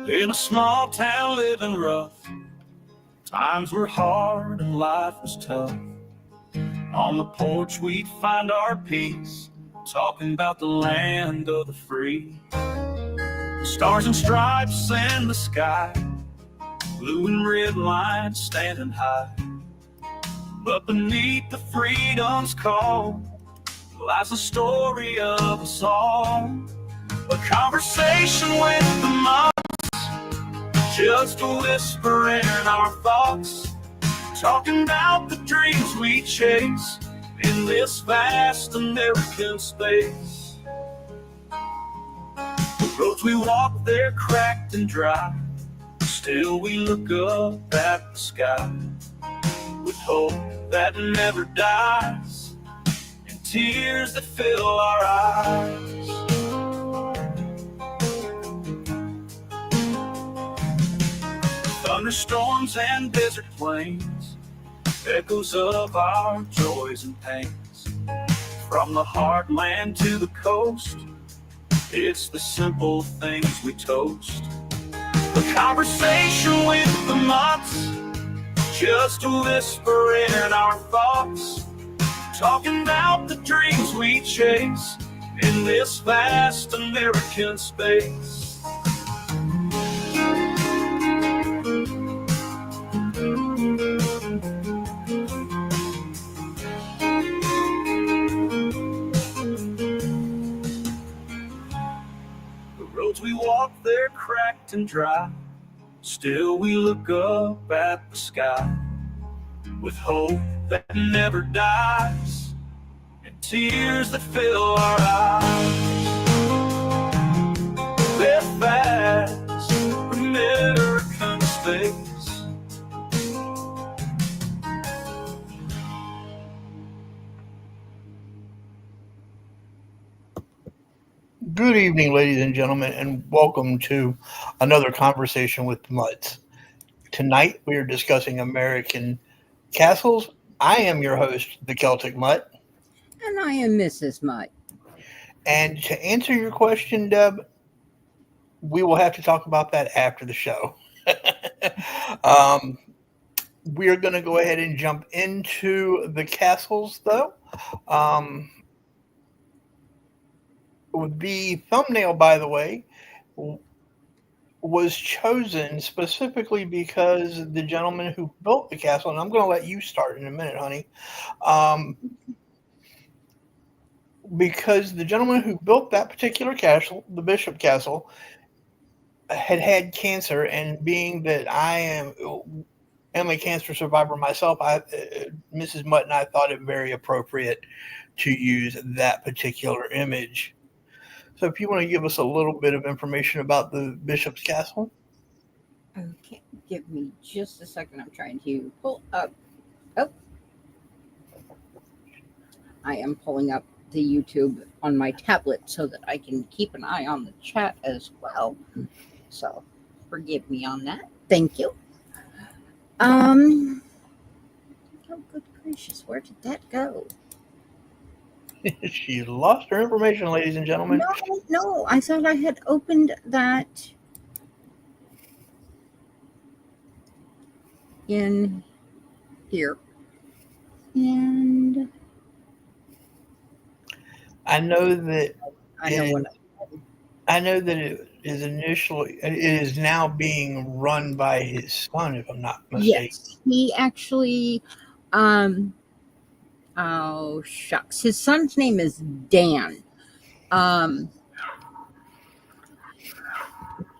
In a small town living rough, times were hard and life was tough. On the porch we'd find our peace, talking about the land of the free. Stars and stripes in the sky, blue and red lines standing high. But beneath the freedom's call lies the story of us all. A conversation with the mutts, just a whisper in our thoughts, talking about the dreams we chase in this vast American space. The roads we walk, they're cracked and dry, still we look up at the sky with hope that never dies and tears that fill our eyes. Thunderstorms and desert plains, echoes of our joys and pains. From the heartland to the coast, it's the simple things we toast. A conversation with the mutts, just a whisper in our thoughts, talking about the dreams we chase in this vast American space. The roads we walk, they're cracked and dry, still we look up at the sky with hope that never dies and tears that fill our eyes. That vast American space. Good evening, ladies and gentlemen, and welcome to another conversation with the Mutts. Tonight we are discussing American castles. I am your host, the Celtic Mutt. And I am Mrs. Mutt. And to answer your question, Deb, we will have to talk about that after the show. We are going to go ahead and jump into the castles, though. The thumbnail, by the way, was chosen specifically because the gentleman who built the castle, and I'm going to let you start in a minute, honey, because the gentleman who built that particular castle, the Bishop Castle, had cancer, and being that I am a cancer survivor myself, Mrs. Mutt and I thought it very appropriate to use that particular image. So if you want to give us a little bit of information about the Bishop's Castle. Okay, give me just a second. I'm trying to pull up. Oh, I am pulling up the YouTube on my tablet so that I can keep an eye on the chat as well. So forgive me on that. Thank you. Oh, good gracious, where did that go? She lost her information, ladies and gentlemen. No, I thought I had opened that in here. And I know that it is now being run by his son, if I'm not mistaken. Yes, he actually oh shucks, his son's name is Dan.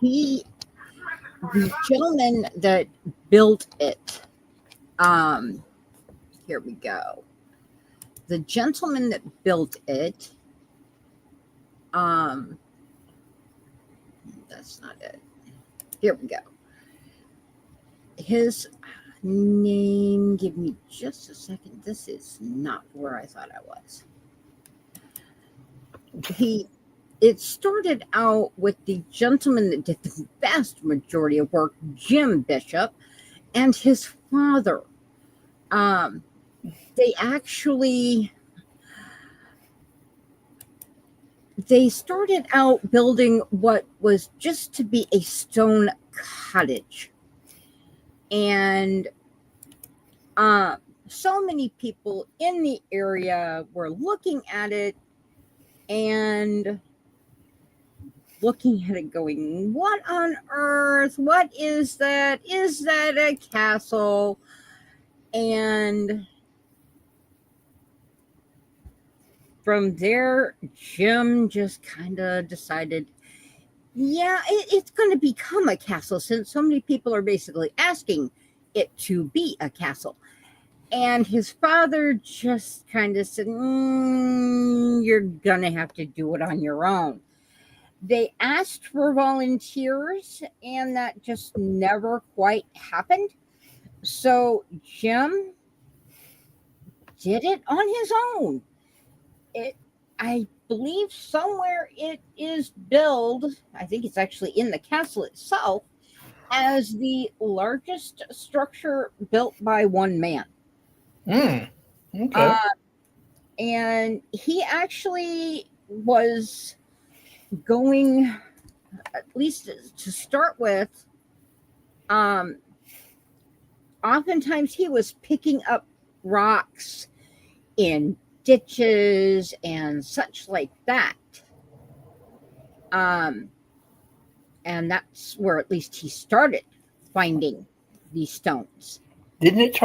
The gentleman that built it, here we go. The gentleman that built it, that's not it. Here we go. His name, give me just a second. This is not where I thought I was. It started out with the gentleman that did the vast majority of work, Jim Bishop, and his father. They actually they started out building what was just to be a stone cottage. And so many people in the area were looking at it and looking at it going, what on earth? What is that? Is that a castle? And from there, Jim just kind of decided, yeah, it's going to become a castle since so many people are basically asking it to be a castle. And his father just kind of said, you're going to have to do it on your own. They asked for volunteers, and that just never quite happened. So Jim did it on his own. I believe somewhere it is billed, I think it's actually in the castle itself, as the largest structure built by one man. Okay. And he actually was going, at least to start with, oftentimes he was picking up rocks in ditches and such like that. And that's where at least he started finding these stones. Didn't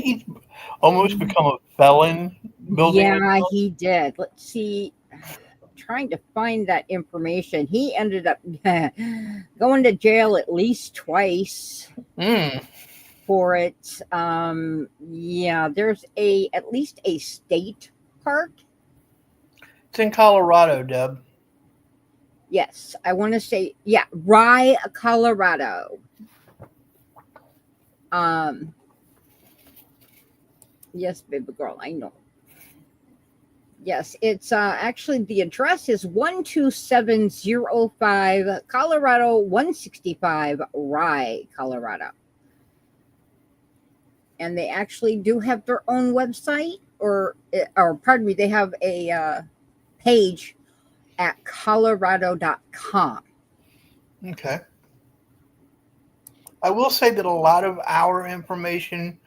he almost become a felon building? Yeah, he did. Let's see. Trying to find that information. He ended up going to jail at least twice for it. Yeah, there's at least a state park. It's in Colorado, Deb. Yes, I want to say, yeah, Rye, Colorado. Yes, baby girl, I know. Yes, it's actually the address is 12705 Colorado 165 Rye, Colorado. And they actually do have their own website, or pardon me, they have a page at colorado.com. Okay. I will say that a lot of our information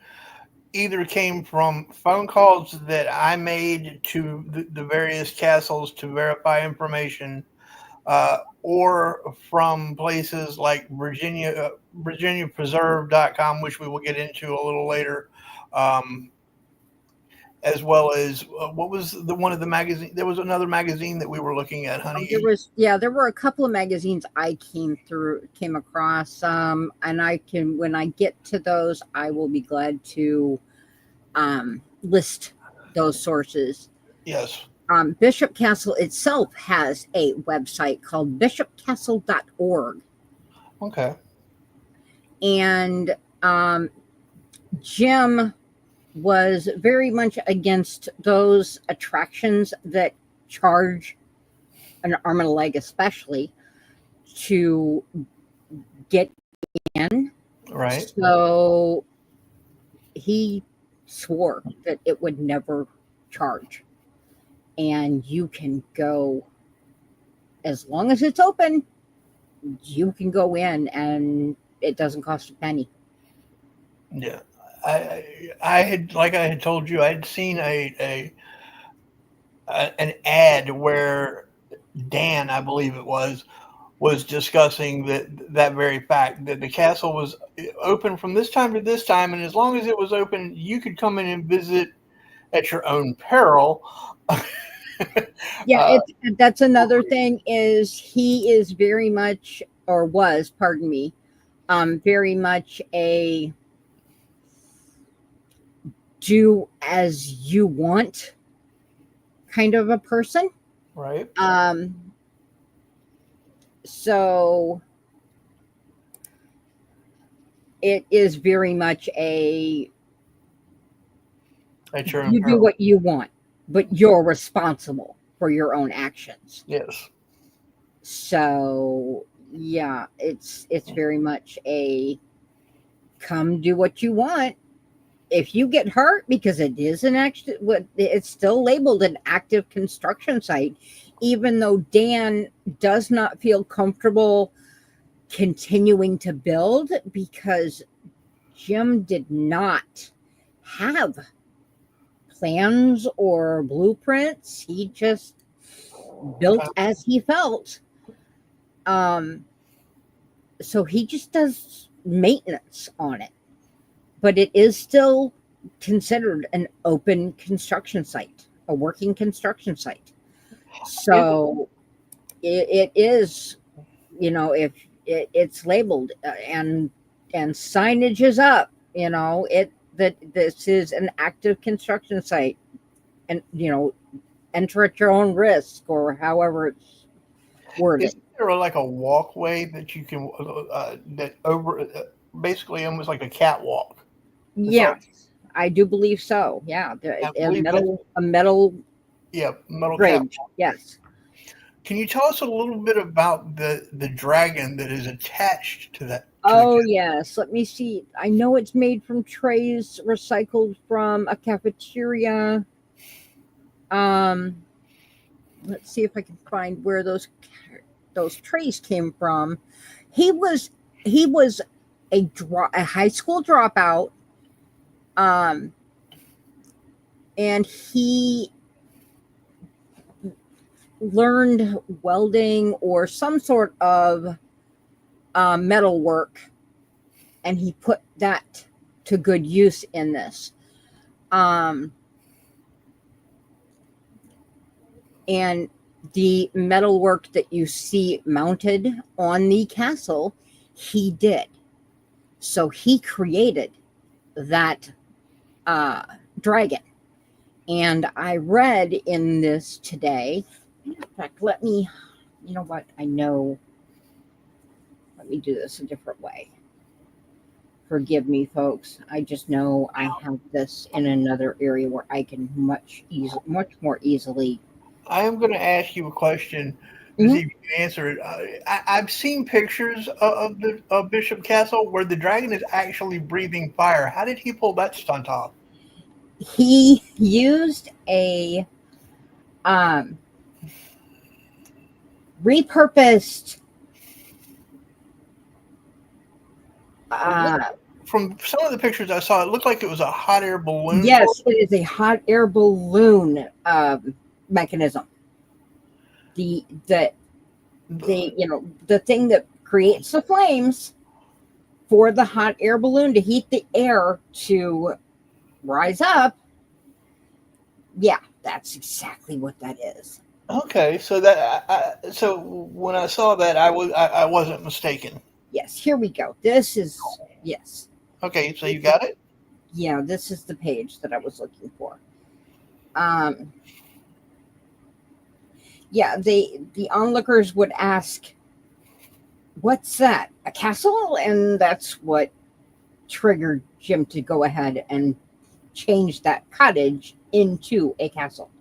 either came from phone calls that I made to the various castles to verify information, or from places like VirginiaPreserve.com, which we will get into a little later, as well as what was one of the magazines? There was another magazine that we were looking at, honey. There were a couple of magazines I came across, and when I get to those, I will be glad to list those sources. Yes. Bishop Castle itself has a website called bishopcastle.org. Okay. And Jim was very much against those attractions that charge an arm and a leg, especially, to get in. Right. So he swore that it would never charge. And you can go, as long as it's open, you can go in and it doesn't cost a penny. Yeah. I had, like I had told you, I'd seen an ad where Dan, I believe it was discussing that very fact, that the castle was open from this time to this time, and as long as it was open, you could come in and visit at your own peril. Yeah, that's another thing, is he is very much, or was, pardon me, very much a do as you want kind of a person. Right. So it is very much you do what you want, but you're responsible for your own actions. Yes. So yeah, it's very much a come do what you want. If you get hurt, because it is it's still labeled an active construction site, even though Dan does not feel comfortable continuing to build because Jim did not have plans or blueprints. He just built as he felt. So he just does maintenance on it. But it is still considered an open construction site, a working construction site. So it is, if it's labeled and signage is up, that this is an active construction site, and enter at your own risk, or however it's worded. Is there like a walkway that you can that over basically almost like a catwalk? Yes, I do believe so. Yeah, a metal metal bridge. catwalk. Yes. Can you tell us a little bit about the dragon that is attached to that? Oh, yes. Let me see. I know it's made from trays recycled from a cafeteria. Let's see if I can find where those trays came from. He was a high school dropout. And he learned welding or some sort of metal work, and he put that to good use in this. And the metal work that you see mounted on the castle, he did. So he created that dragon. And I read in this today, in fact, let me do this a different way. Forgive me, folks. I just know I have this in another area where I can much more easily. I am going to ask you a question to see if you can answer it. I've seen pictures of Bishop Castle where the dragon is actually breathing fire. How did he pull that stunt off? He used a repurposed. From some of the pictures I saw, it looked like it was a hot air balloon. Yes, it is a hot air balloon mechanism. The thing that creates the flames for the hot air balloon to heat the air to rise up. Yeah, that's exactly what that is. Okay, so so when I saw that, I wasn't mistaken. Yes, here we go. This is yes. Okay, so you got it? Yeah, this is the page that I was looking for. Yeah, the onlookers would ask, "What's that? A castle?" And that's what triggered Jim to go ahead and change that cottage into a castle.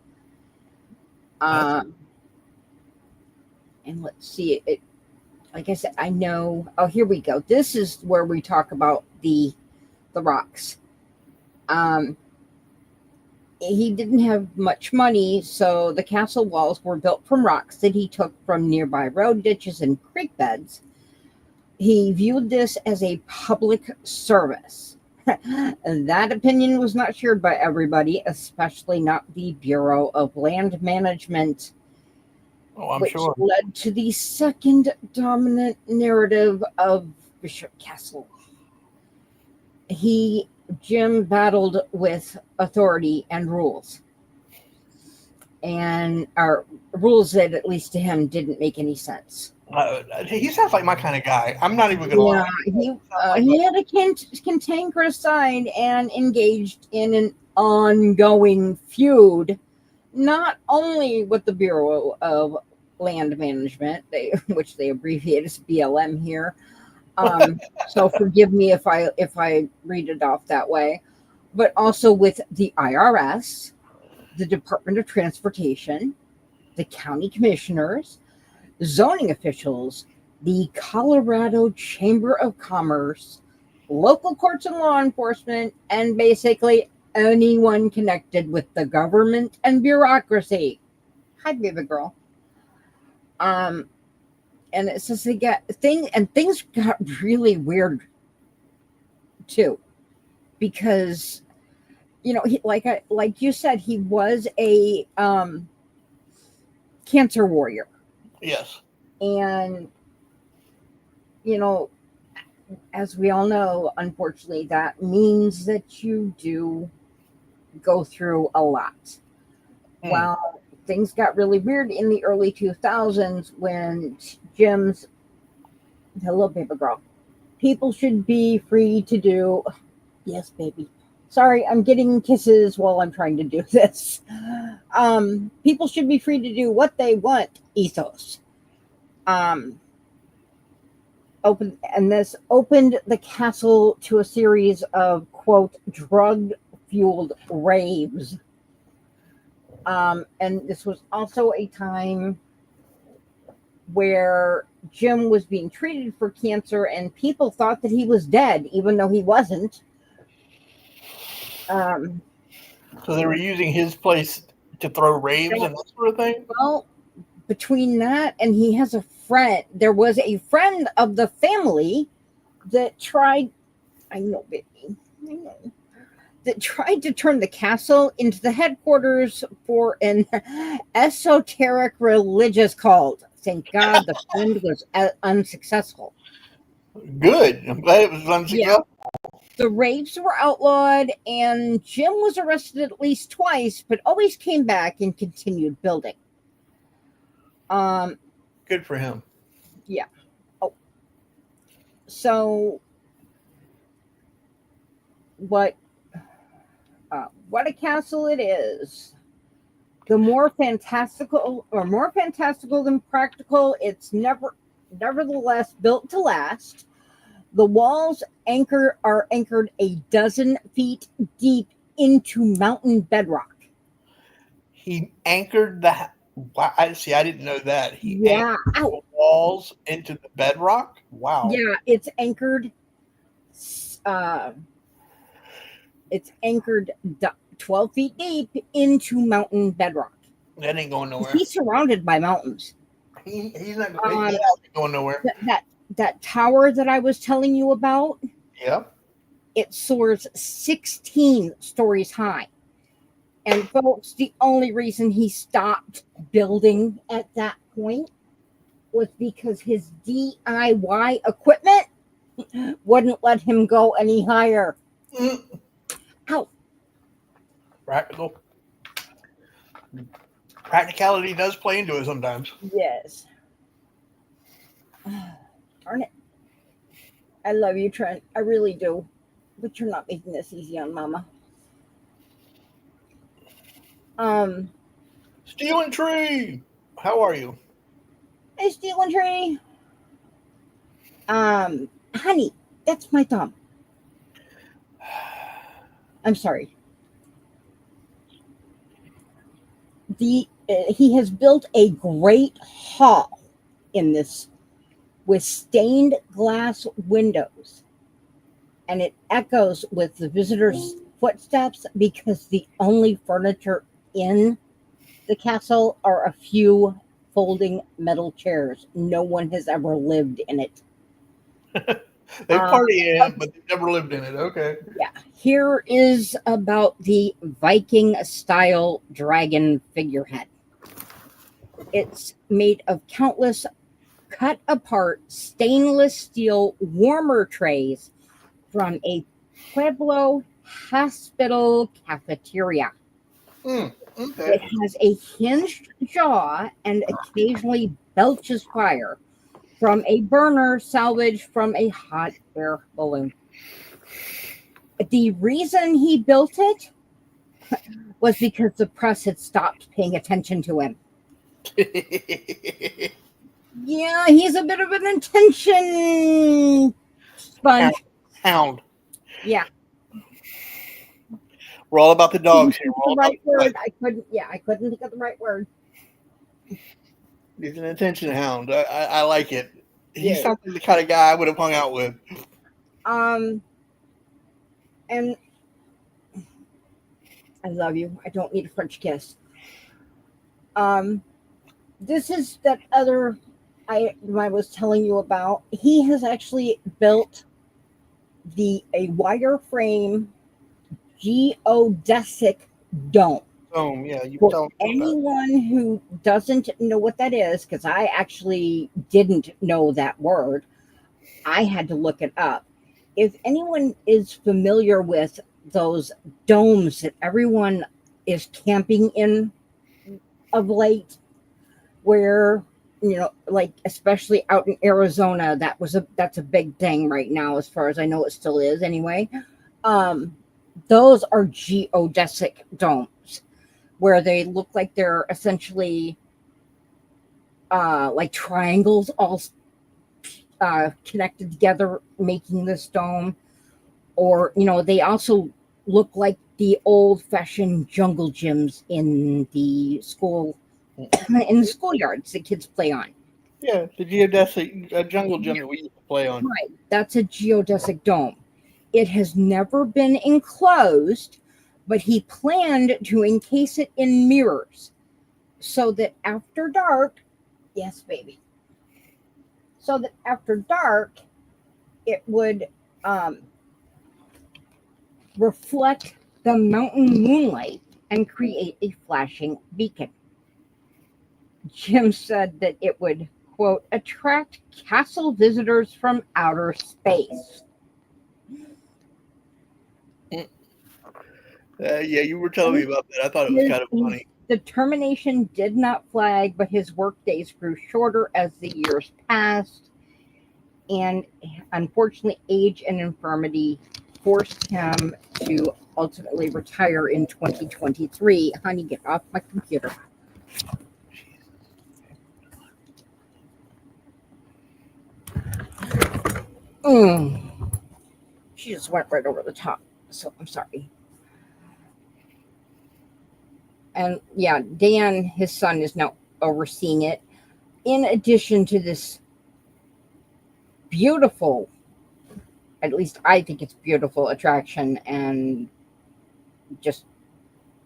And let's see it. Like I said, I know. Oh, here we go. This is where we talk about the rocks. He didn't have much money, so the castle walls were built from rocks that he took from nearby road ditches and creek beds. He viewed this as a public service. And that opinion was not shared by everybody, especially not the Bureau of Land Management. Oh, I'm which sure. led to the second dominant narrative of Bishop Castle. Jim battled with authority and rules. And our rules that, at least to him, didn't make any sense. He sounds like my kind of guy. I'm not even going to lie. He had a cantankerous side and engaged in an ongoing feud, not only with the Bureau of Land Management, which they abbreviate as BLM here. So forgive me if I read it off that way, but also with the IRS, the Department of Transportation, the county commissioners, zoning officials, the Colorado Chamber of Commerce, local courts and law enforcement, and basically anyone connected with the government and bureaucracy. Hi, baby girl. Um, and it says things got really weird too, because like you said, he was a cancer warrior, Yes. and you know, as we all know, unfortunately, that means that you do go through a lot. Hmm. Well, things got really weird in the early 2000s when Jim's hello, baby girl. People should be free to do. Yes, baby. Sorry, I'm getting kisses while I'm trying to do this. People should be free to do what they want. Ethos. Um, this opened the castle to a series of quote drug fueled raves. And this was also a time where Jim was being treated for cancer, and people thought that he was dead, even though he wasn't. Um, So they were using his place to throw raves and that sort of thing? well, between that and he has a friend, there was a friend of the family that tried, I know, baby, I know, that tried to turn the castle into the headquarters for an esoteric religious cult. Thank God the friend was unsuccessful. Good. I'm glad it was Yeah. unsuccessful. The raves were outlawed, and Jim was arrested at least twice, but always came back and continued building. Um, Good for him. yeah. Oh, so what? What a castle it is! The more fantastical than practical, it's nevertheless built to last. The walls are anchored a dozen feet deep into mountain bedrock. He anchored the. Wow, I didn't know that. He anchored Yeah, ow. the walls into the bedrock. Wow. Yeah, uh, it's anchored 12 feet deep into mountain bedrock. That ain't going nowhere. He's surrounded by mountains. He's not Um, going nowhere. that tower that I was telling you about, Yep. it soars 16 stories high. And folks, the only reason he stopped building at that point was because his DIY equipment wouldn't let him go any higher. Mm. Ow. Practical. Practicality does play into it sometimes. Yes. Darn it. I love you, Trent. I really do. But you're not making this easy on Mama. Stealing tree. How are you? Hey, Stealing Tree. Honey, that's my thumb. I'm sorry. He has built a great hall in this with stained glass windows, and it echoes with the visitors' footsteps because the only furniture in the castle are a few folding metal chairs. No one has ever lived in it. They party in it, but they've never lived in it. Okay. Yeah. Here is about the Viking style dragon figurehead. It's made of countless cut apart stainless steel warmer trays from a Pueblo hospital cafeteria. Okay. It has a hinged jaw and occasionally belches fire from a burner salvaged from a hot air balloon. The reason he built it was because the press had stopped paying attention to him. Yeah, he's a bit of an attention sponge. Hound. Yeah. We're all about the dogs here. The right word. I couldn't think of the right word. He's an attention hound. I like it. He's Yeah. something the kind of guy I would have hung out with. And I love you. I don't need a French kiss. this is that other I was telling you about. He has actually built a wireframe geodesic dome. Yeah, you For told me about. anyone who doesn't know what that is, because I actually didn't know that word, I had to look it up. If anyone is familiar with those domes that everyone is camping in of late, where like especially out in Arizona, that's a big thing right now, as far as I know, it still is anyway. Um, those are geodesic domes where they look like they're essentially like triangles all connected together, making this dome. Or they also look like the old-fashioned jungle gyms in the schoolyards that kids play on. Yeah, the geodesic jungle gym that we used to play on. Right, that's a geodesic dome. It has never been enclosed, but he planned to encase it in mirrors so that after dark, yes, baby, so that after dark, it would um, reflect the mountain moonlight and create a flashing beacon. Jim said that it would, quote, attract castle visitors from outer space. Yeah, you were telling me about that. I thought it was kind of funny. Determination did not flag, but his work days grew shorter as the years passed. And unfortunately, age and infirmity forced him to ultimately retire in 2023. Honey, get off my computer. Mm. She just went right over the top. So I'm sorry. And yeah, Dan, his son, is now overseeing it. In addition to this beautiful, at least I think it's beautiful attraction and just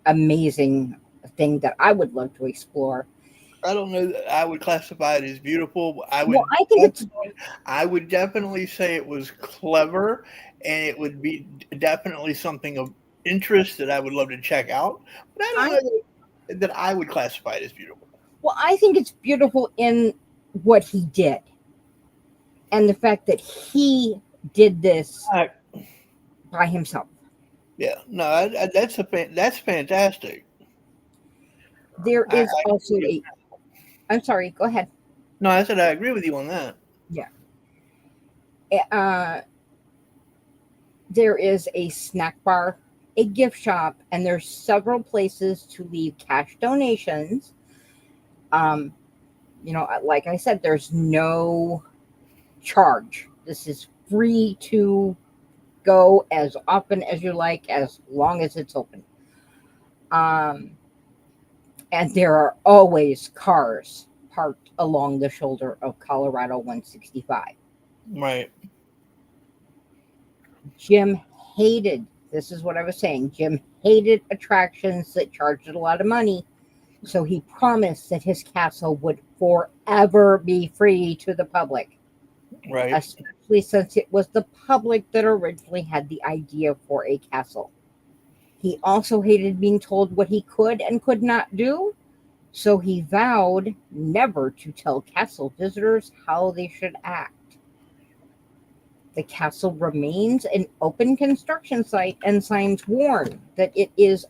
amazing thing that I would love to explore. I don't know that I would classify it as beautiful. But Well, I think I would definitely say it was clever, and it would be definitely something of interest that I would love to check out. But I don't know that I would classify it as beautiful. Well, I think it's beautiful in what he did, and the fact that he did this by himself. Yeah, no, that's fantastic. There is also a. I'm sorry. Go ahead. No, I said I agree with you on that. Yeah. There is a snack bar, a gift shop, and there's several places to leave cash donations. Like I said, there's no charge. This is free to go as often as you like, as long as it's open. And there are always cars parked along the shoulder of Colorado 165. Right. Jim hated, this is what I was saying, Jim hated attractions that charged a lot of money. So he promised that his castle would forever be free to the public. Right. Especially since it was the public that originally had the idea for a castle. He also hated being told what he could and could not do. So he vowed never to tell castle visitors how they should act. The castle remains an open construction site, and signs warn that it is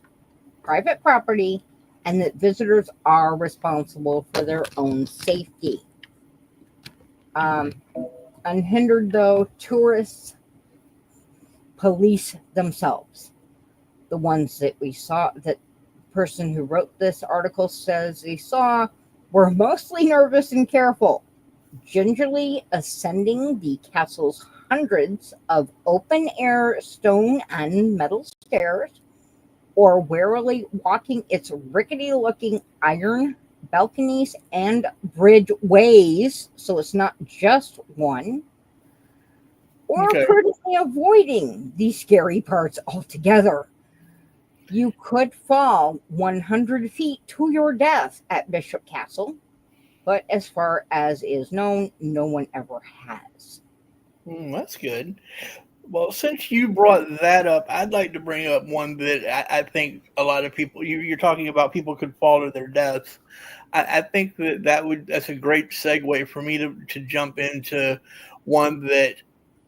private property and that visitors are responsible for their own safety. Unhindered, though, tourists police themselves. The ones that we saw, that person who wrote this article says they saw, were mostly nervous and careful, gingerly ascending the castle's hundreds of open-air stone and metal stairs, or warily walking its rickety-looking iron balconies and bridgeways, so it's not just one, or prudently avoiding the scary parts altogether. You could fall 100 feet to your death at Bishop Castle, But as far as is known, no one ever has. That's good. Well, since you brought that up, I'd like to bring up one that I think a lot of people. You're talking about people could fall to their deaths. I think that's a great segue for me to jump into one that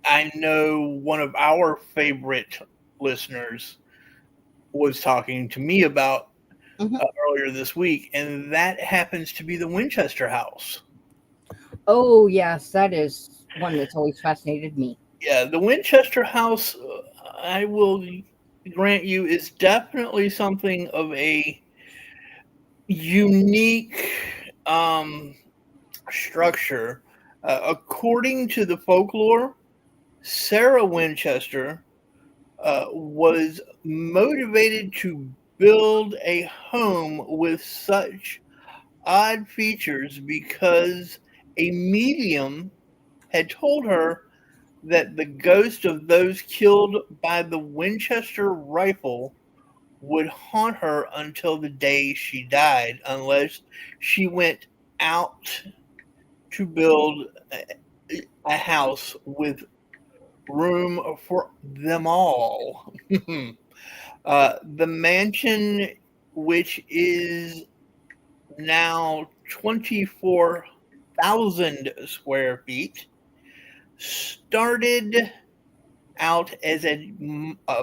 I know one of our favorite listeners was talking to me about Mhm. earlier this week, and that happens to be the Winchester House. Oh, yes, that is one that's always fascinated me. Yeah, the Winchester House, I will grant you, is definitely something of a unique structure. According to the folklore, Sarah Winchester was motivated to build a home with such odd features because a medium had told her that the ghost of those killed by the Winchester rifle would haunt her until the day she died, unless she went out to build a house with room for them all. The mansion, which is now 24,000 square feet, started out as a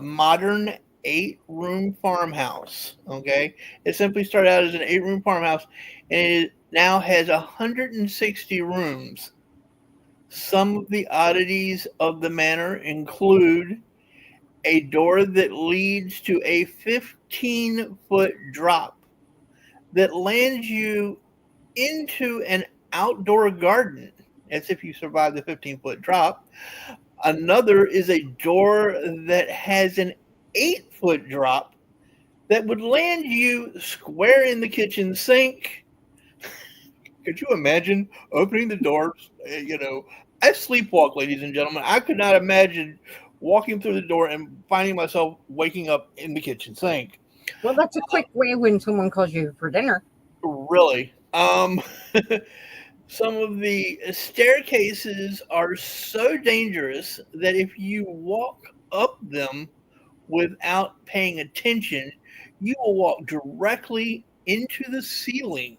modern 8-room farmhouse. Okay, it simply started out as an 8-room farmhouse, and it now has 160 rooms. Some of the oddities of the manor include a door that leads to a 15-foot drop that lands you into an outdoor garden, as if you survive the 15-foot drop. Another is a door that has an 8-foot drop that would land you square in the kitchen sink. Could you imagine opening the doors? I sleepwalk, ladies and gentlemen. I could not imagine walking through the door and finding myself waking up in the kitchen sink. Well, that's a quick way when someone calls you for dinner. Really. Some of the staircases are so dangerous that if you walk up them without paying attention, you will walk directly into the ceiling.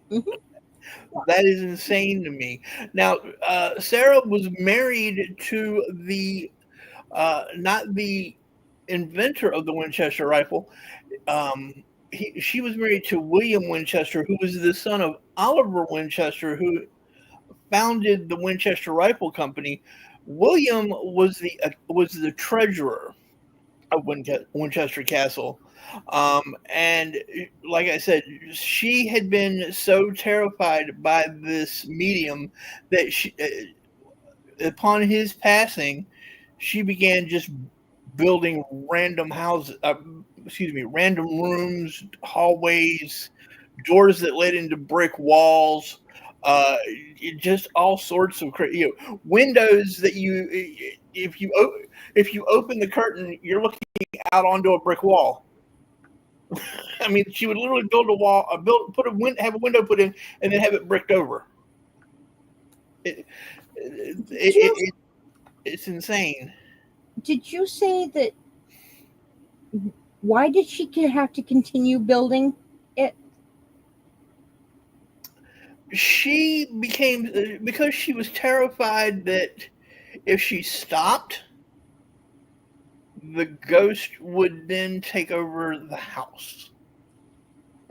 Mhm. That is insane to me. Now, Sarah was married to the not the inventor of the Winchester rifle. She was married to William Winchester, who was the son of Oliver Winchester, who founded the Winchester Rifle Company. William was the treasurer of Winchester Castle. And like I said, she had been so terrified by this medium that upon his passing, she began just building random houses, random rooms, hallways, doors that led into brick walls, just all sorts of crazy, windows that if you open the curtain, you're looking out onto a brick wall. I mean, she would literally build a wall, have a window put in, and then have it bricked over. It, it, it, it's insane. Did you say that? Why did she have to continue building it? She became, because she was terrified that if she stopped, the ghost would then take over the house.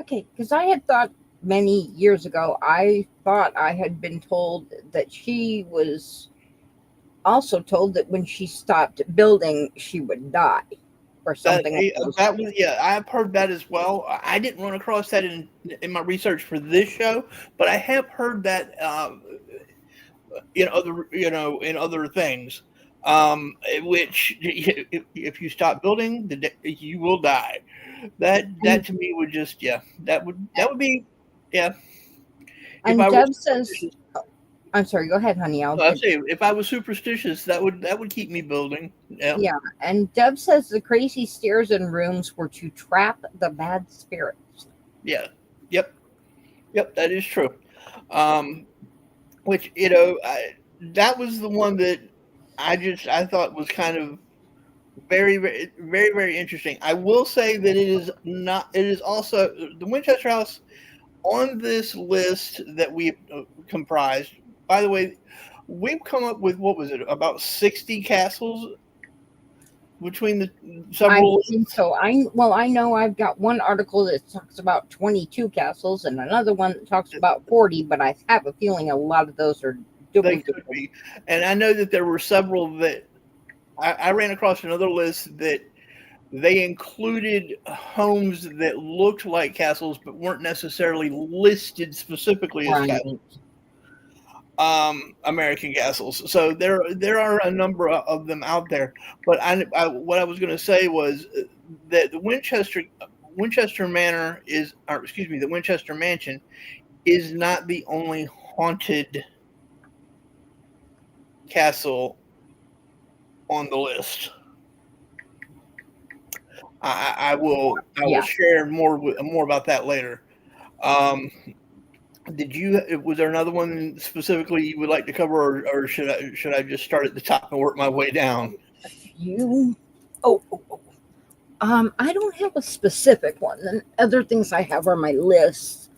Okay, because I had thought many years ago, I thought I had been told that she was also told that when she stopped building, she would die or something. I've heard that as well. I didn't run across that in my research for this show, but I have heard that in other things. Which if you stop building, you will die. That to me would just that would be yeah. If And I were Deb says, "I'm sorry. Go ahead, honey. I'd say if I was superstitious, that would keep me building. Yeah. Yeah." And Deb says the crazy stairs and rooms were to trap the bad spirits. Yeah. Yep. Yep, that is true. Um, which that was the one that I thought was kind of very interesting. I will say that it is not. It is also the Winchester House on this list that we comprised. By the way, we've come up with what was it about 60 castles between the I several. think so. I know I've got one article that talks about 22 castles and another one that talks about 40, but I have a feeling a lot of those are They duplicate. could be, and I know that there were several that I ran across another list that they included homes that looked like castles but weren't necessarily listed specifically as Right. castles. American castles. So there are a number of them out there. But what I was going to say was that the Winchester Manor is, or excuse me, the Winchester Mansion is not the only haunted castle on the list. I will Yeah. share more about that later. Um, was there another one specifically you would like to cover, or should I just start at the top and work my way down? You. Oh. I don't have a specific one. And other things I have are my list.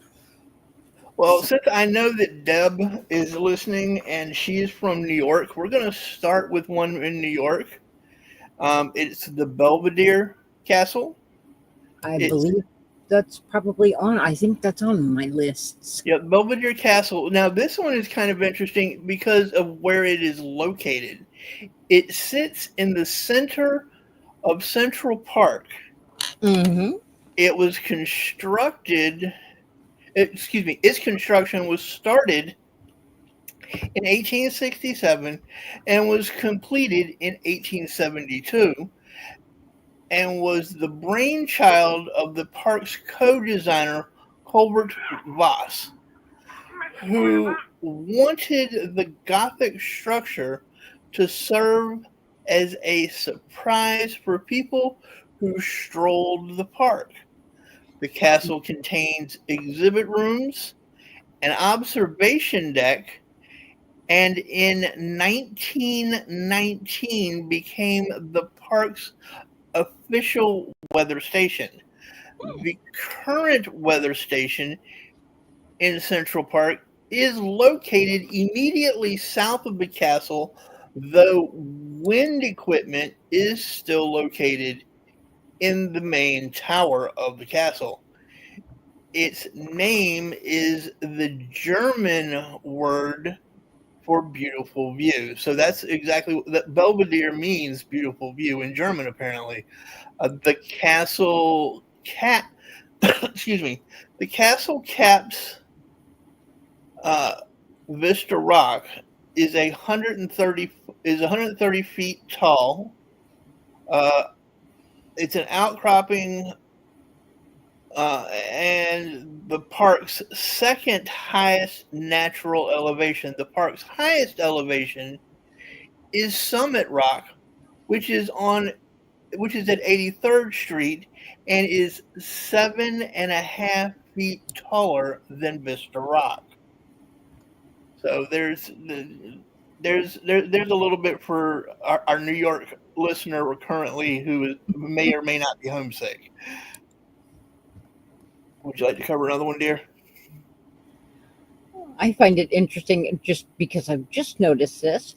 Well, since I know that Deb is listening and she's from New York, we're going to start with one in New York. It's the Belvedere Castle. I It's believe that's probably on. I think that's on my lists. Yeah, Belvedere Castle. Now, this one is kind of interesting because of where it is located. It sits in the center of Central Park. Mm-hmm. It was constructed, excuse me, its construction was started in 1867 and was completed in 1872 and was the brainchild of the park's co-designer Colbert Voss, who wanted the Gothic structure to serve as a surprise for people who strolled the park. The castle contains exhibit rooms, an observation deck, and in 1919 became the park's official weather station. The current weather station in Central Park is located immediately south of the castle, though wind equipment is still located in the main tower of the castle. Its name is the German word for beautiful view. So that's exactly what that Belvedere means, beautiful view in German, apparently. The castle excuse me, the castle caps Vista Rock is 130 feet tall. Uh, it's an outcropping and the park's second highest natural elevation. The park's highest elevation is Summit Rock, which is at 83rd Street and is 7.5 feet taller than Vista Rock. So there's a little bit for our New York listener currently who may or may not be homesick. Would you like to cover another one, dear? I find it interesting just because I've just noticed this.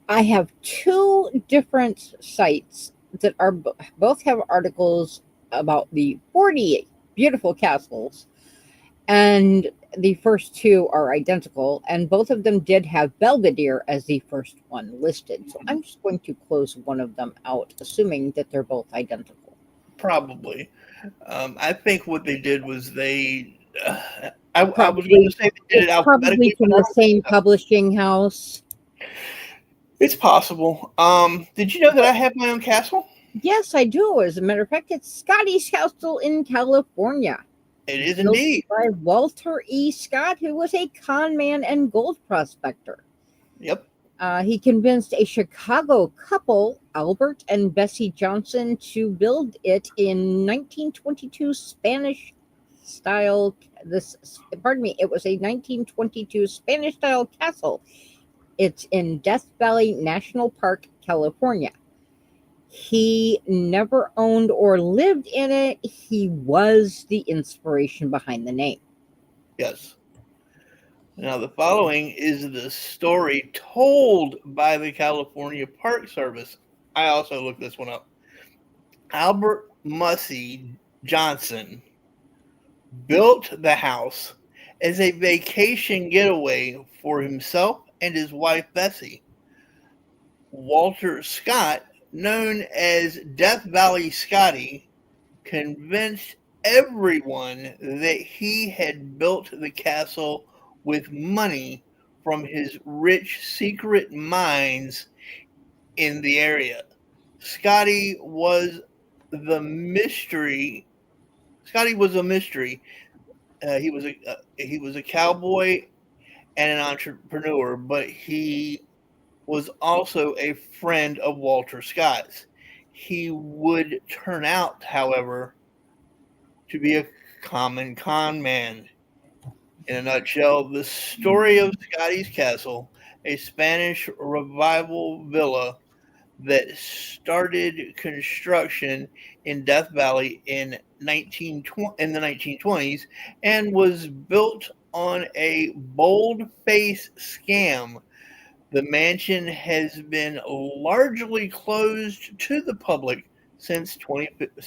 I have two different sites that are both have articles about the 48 beautiful castles, and the first two are identical, and both of them did have Belvedere as the first one listed. So I'm just going to close one of them out, assuming that they're both identical. Probably. I think what they did was they. I was going to say they did it alphabetically. Probably from the same publishing house. It's possible. Did you know that I have my own castle? Yes, I do. As a matter of fact, it's Scotty's Castle in California. It is Built indeed. by Walter E. Scott, who was a con man and gold prospector. Yep. He convinced a Chicago couple, Albert and Bessie Johnson, to build it in 1922 Spanish style. It was a 1922 Spanish style castle. It's in Death Valley National Park, California. He never owned or lived in it. He was the inspiration behind the name. Yes. Now, the following is the story told by the California Park Service. I also looked this one up. Albert Mussey Johnson built the house as a vacation getaway for himself and his wife Bessie. Walter Scott, known as Death Valley Scotty, convinced everyone that he had built the castle with money from his rich secret mines in the area. Scotty was the mystery. Scotty was a mystery. He was a cowboy and an entrepreneur, but he was also a friend of Walter Scott's. He would turn out, however, to be a common con man. In a nutshell, the story of Scotty's Castle, a Spanish revival villa that started construction in Death Valley in the 1920s and was built on a bold-faced scam. The mansion has been largely closed to the public since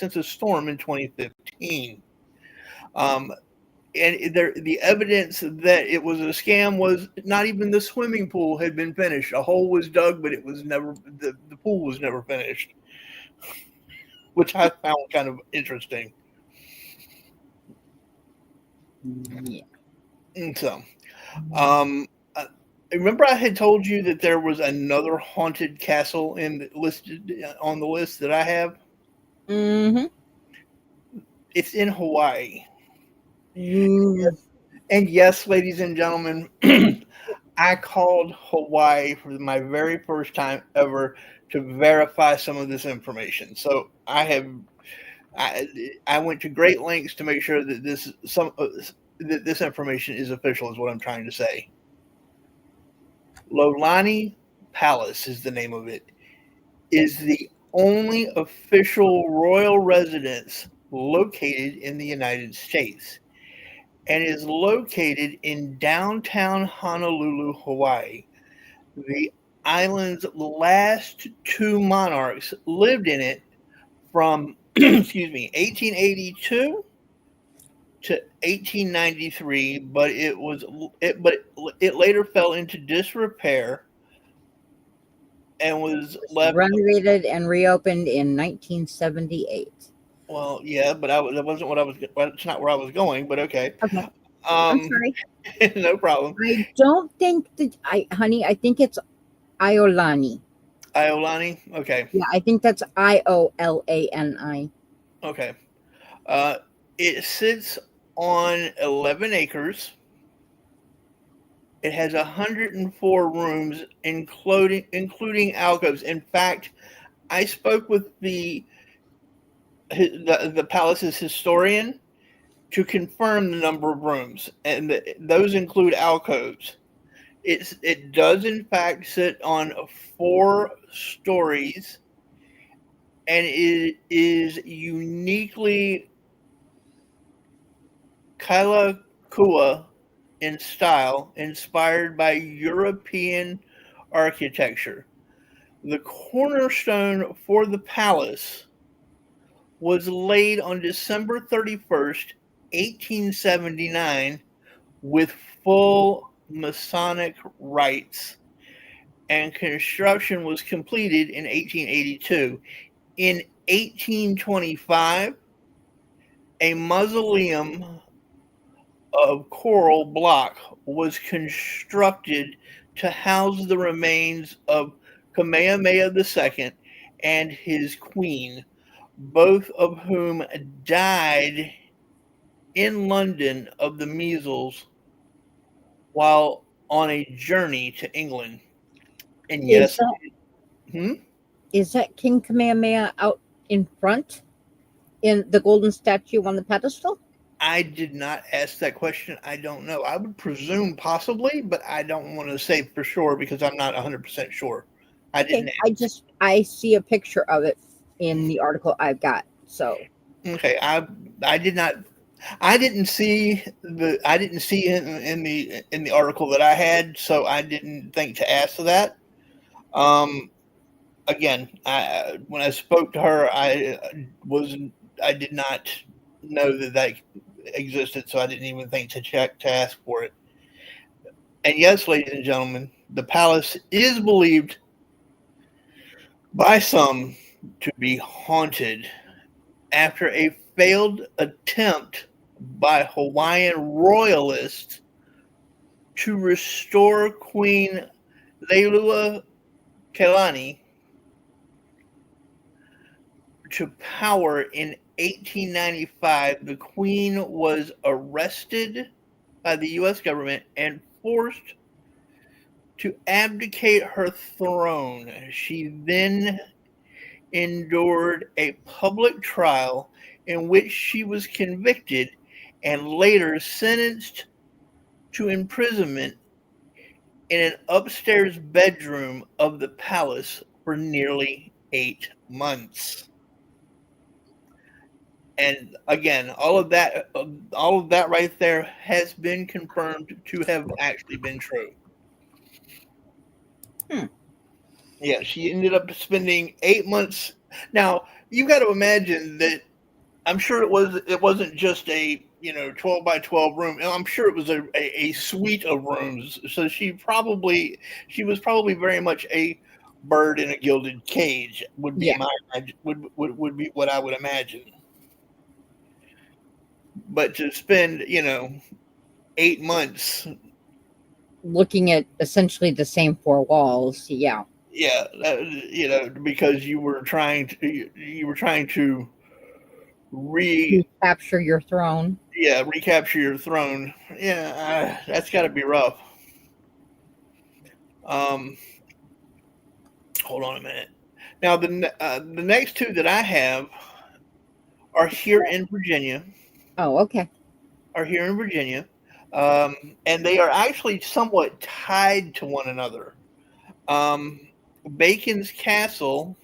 a storm in 2015. And the evidence that it was a scam was not even the swimming pool had been finished. A hole was dug, but the pool was never finished, which I found kind of interesting. Yeah. And so, remember I had told you that there was another haunted castle listed on the list that I have? Mm-hmm. It's in Hawaii. Mm. And yes, ladies and gentlemen, I called Hawaii for my very first time ever to verify some of this information. So I went to great lengths to make sure that this information is official, is what I'm trying to say. Lolani Palace is the name of it. Is the only official royal residence located in the United States and is located in downtown Honolulu, Hawaii. The island's last two monarchs lived in it from 1882 to 1893, but it later fell into disrepair and was left Renovated and reopened in 1978. Well, yeah, but that wasn't what I was. It's not where I was going, but okay. Okay. I'm sorry. No problem. I don't think that honey, I think it's Iolani. Iolani? Okay. Yeah, I think that's Iolani. Okay. It sits on 11 acres. It has 104 rooms, including alcoves. In fact, I spoke with the palace's historian to confirm the number of rooms, and those include alcoves. It does in fact sit on 4 stories, and it is uniquely Kailakua in style, inspired by European architecture. The cornerstone for the palace was laid on December 31st, 1879, with full Masonic rites, and construction was completed in 1882. In 1825, a mausoleum of coral block was constructed to house the remains of Kamehameha II and his queen, both of whom died in London of the measles while on a journey to England. And yes, Is that King Kamehameha out in front in the golden statue on the pedestal? I did not ask that question. I don't know. I would presume possibly, but I don't want to say for sure because I'm not 100% sure. I Okay, didn't. I see a picture of it in the article I've got. So Okay, I did not. I didn't see in the article that I had, so I didn't think to ask that. Um, Again, when I spoke to her, I did not know that existed, so I didn't even think to check to ask for it. And yes, ladies and gentlemen, the palace is believed by some to be haunted after a failed attempt by Hawaiian royalists to restore Queen Leilua Kelani to power in 1895. The Queen was arrested by the U.S. government and forced to abdicate her throne. She then endured a public trial in which she was convicted and later sentenced to imprisonment in an upstairs bedroom of the palace for nearly 8 months. And again, all of that right there has been confirmed to have actually been true. Hmm. Yeah, she ended up spending 8 months. Now you got to imagine that. I'm sure it wasn't just a 12 by 12 room. I'm sure it was a suite of rooms. So she was probably very much a bird in a gilded cage. Would be yeah, my would be what I would imagine. But to spend 8 months, looking at essentially the same four walls. Yeah, yeah, because you were trying to re recapture your throne. yeah recapture your throne. Yeah, that's got to be rough. Um, Hold on a minute. Now the next two that I have are here in Virginia. Oh, okay. Are here in Virginia, and they are actually somewhat tied to one another. Um, Bacon's Castle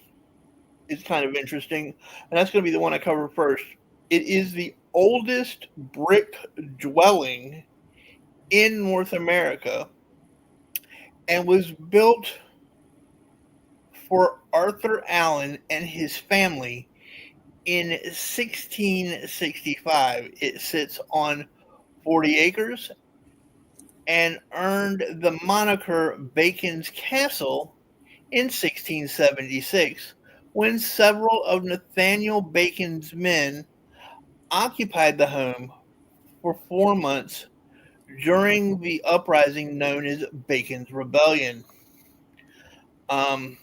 is kind of interesting, and that's going to be the one I cover first. It is the oldest brick dwelling in North America and was built for Arthur Allen and his family in 1665. It sits on 40 acres and earned the moniker Bacon's Castle in 1676 when several of Nathaniel Bacon's men occupied the home for 4 months during the uprising known as Bacon's Rebellion. Um,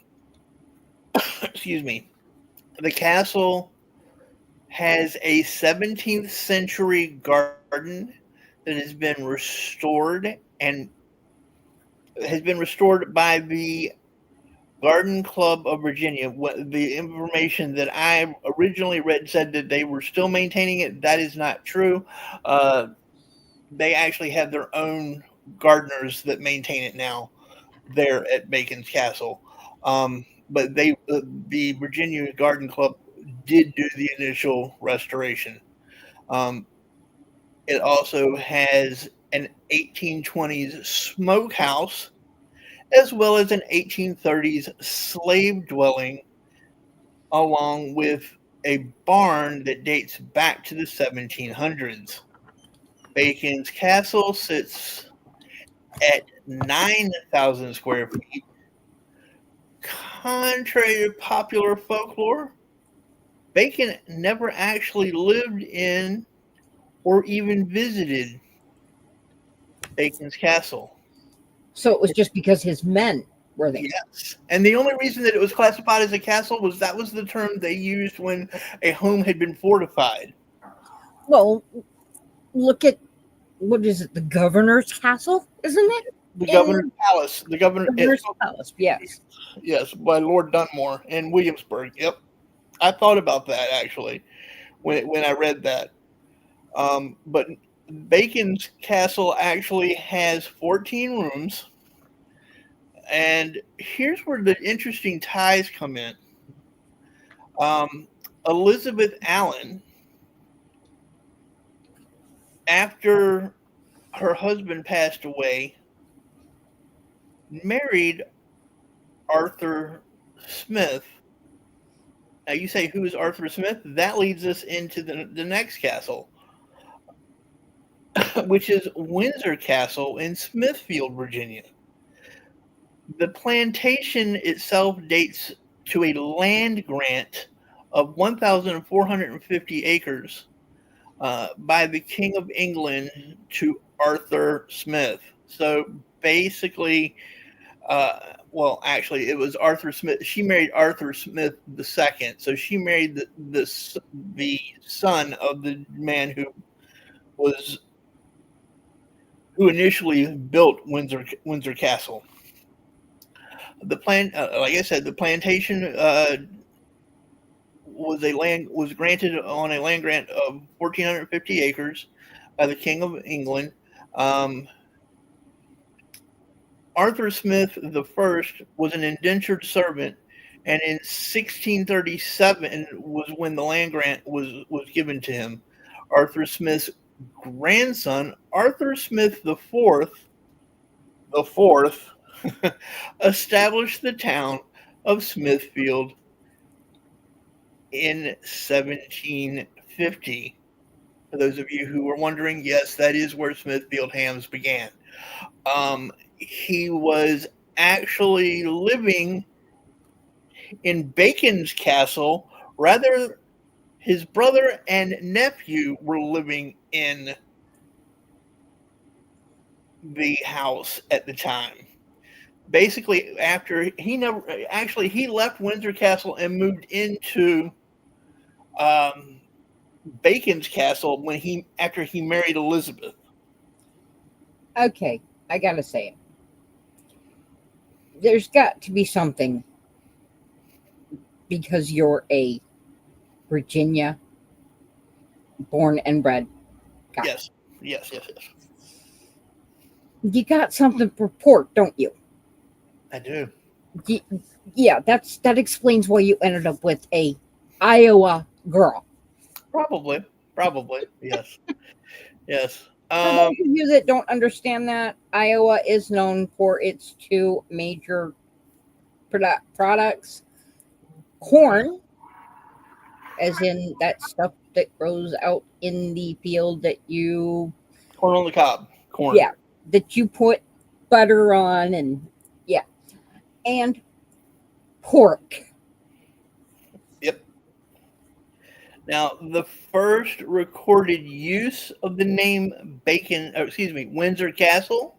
excuse me. The castle has a 17th century garden that has been restored by the Garden Club of Virginia. The information that I originally read said that they were still maintaining it. That is not true. They actually have their own gardeners that maintain it now there at Bacon's Castle. But the Virginia Garden Club did do the initial restoration. Um, it also has an 1820s smokehouse as well as an 1830s slave dwelling, along with a barn that dates back to the 1700s. Bacon's Castle sits at 9,000 square feet. Contrary to popular folklore, Bacon never actually lived in or even visited Bacon's Castle. So it was just because his men were there. Yes. And the only reason that it was classified as a castle was that was the term they used when a home had been fortified. Well, look at what is it? The governor's castle, isn't it? The governor's palace. Governor's palace. Yes. Yes, by Lord Dunmore in Williamsburg. Yep. I thought about that actually when I read that. But Bacon's castle actually has 14 rooms. And here's where the interesting ties come in. Elizabeth Allen, after her husband passed away, married Arthur Smith. Now, you say, who is Arthur Smith? That leads us into the next castle, which is Windsor Castle in Smithfield, Virginia. The plantation itself dates to a land grant of 1,450 acres by the King of England to Arthur Smith. So basically, well, actually, it was Arthur Smith. She married Arthur Smith II. So she married the son of the man who initially built Windsor Castle. The like I said, the plantation was granted on a land grant of 1,450 acres by the King of England. Arthur Smith I was an indentured servant, and in 1637 was when the land grant was given to him. Arthur Smith's grandson, Arthur Smith the fourth, established the town of Smithfield in 1750. For those of you who were wondering, yes, that is where Smithfield hams began. He was actually living in Bacon's castle. Rather, his brother and nephew were living in the house at the time. Basically, after he left Windsor Castle and moved into Bacon's castle after he married Elizabeth. Okay, I gotta say it. There's got to be something, because you're a Virginia born and bred guy. Yes. You got something for pork, don't you? I do. Yeah, that explains why you ended up with a Iowa girl. Probably, yes. For those of you that don't understand that, Iowa is known for its two major products: corn, as in that stuff that grows out in the field that you corn on the cob. Corn. Yeah, that you put butter on, and pork. Yep. Now, the first recorded use of the name Windsor Castle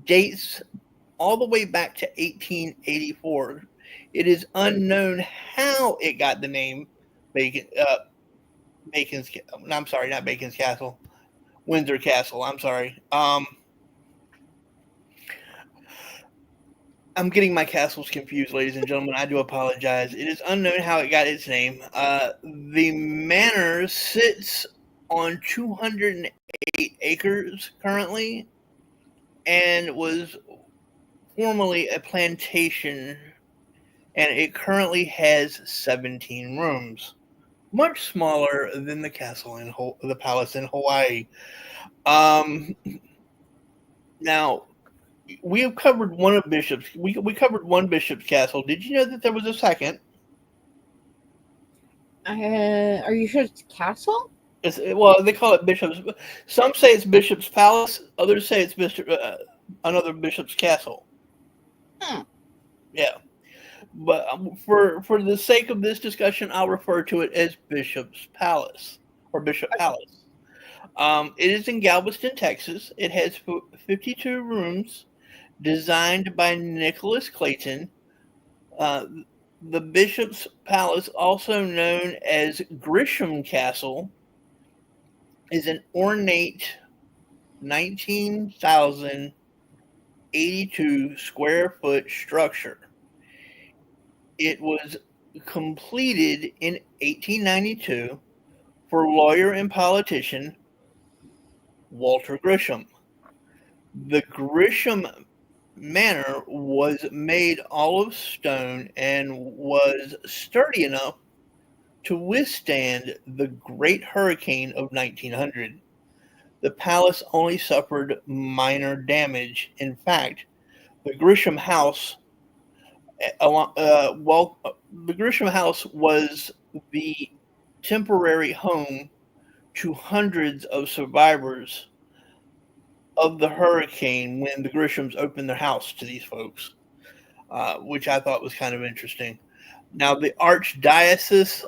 dates all the way back to 1884. It is unknown how it got the name Windsor Castle. I'm sorry. I'm getting my castles confused, ladies and gentlemen. I do apologize. It is unknown how it got its name. The manor sits on 208 acres currently, and was formerly a plantation, and it currently has 17 rooms, much smaller than the castle the palace in Hawaii. Now, we have covered one of Bishop's. We covered one Bishop's castle. Did you know that there was a second? Are you sure it's a castle? Well, they call it Bishop's. Some say it's Bishop's Palace. Others say it's another Bishop's castle. Yeah, but for the sake of this discussion, I'll refer to it as Bishop's Palace or Bishop Palace. It is in Galveston, Texas. It has 52 rooms, designed by Nicholas Clayton. The Bishop's Palace, also known as Grisham Castle, is an ornate 19,082 square foot structure. It was completed in 1892 for lawyer and politician Walter Grisham. The Grisham Manor was made all of stone and was sturdy enough to withstand the Great Hurricane of 1900. The palace only suffered minor damage. In fact, the Grisham House, the Grisham House was the temporary home to hundreds of survivors of the hurricane when the Grishams opened their house to these folks, which I thought was kind of interesting. Now, the Archdiocese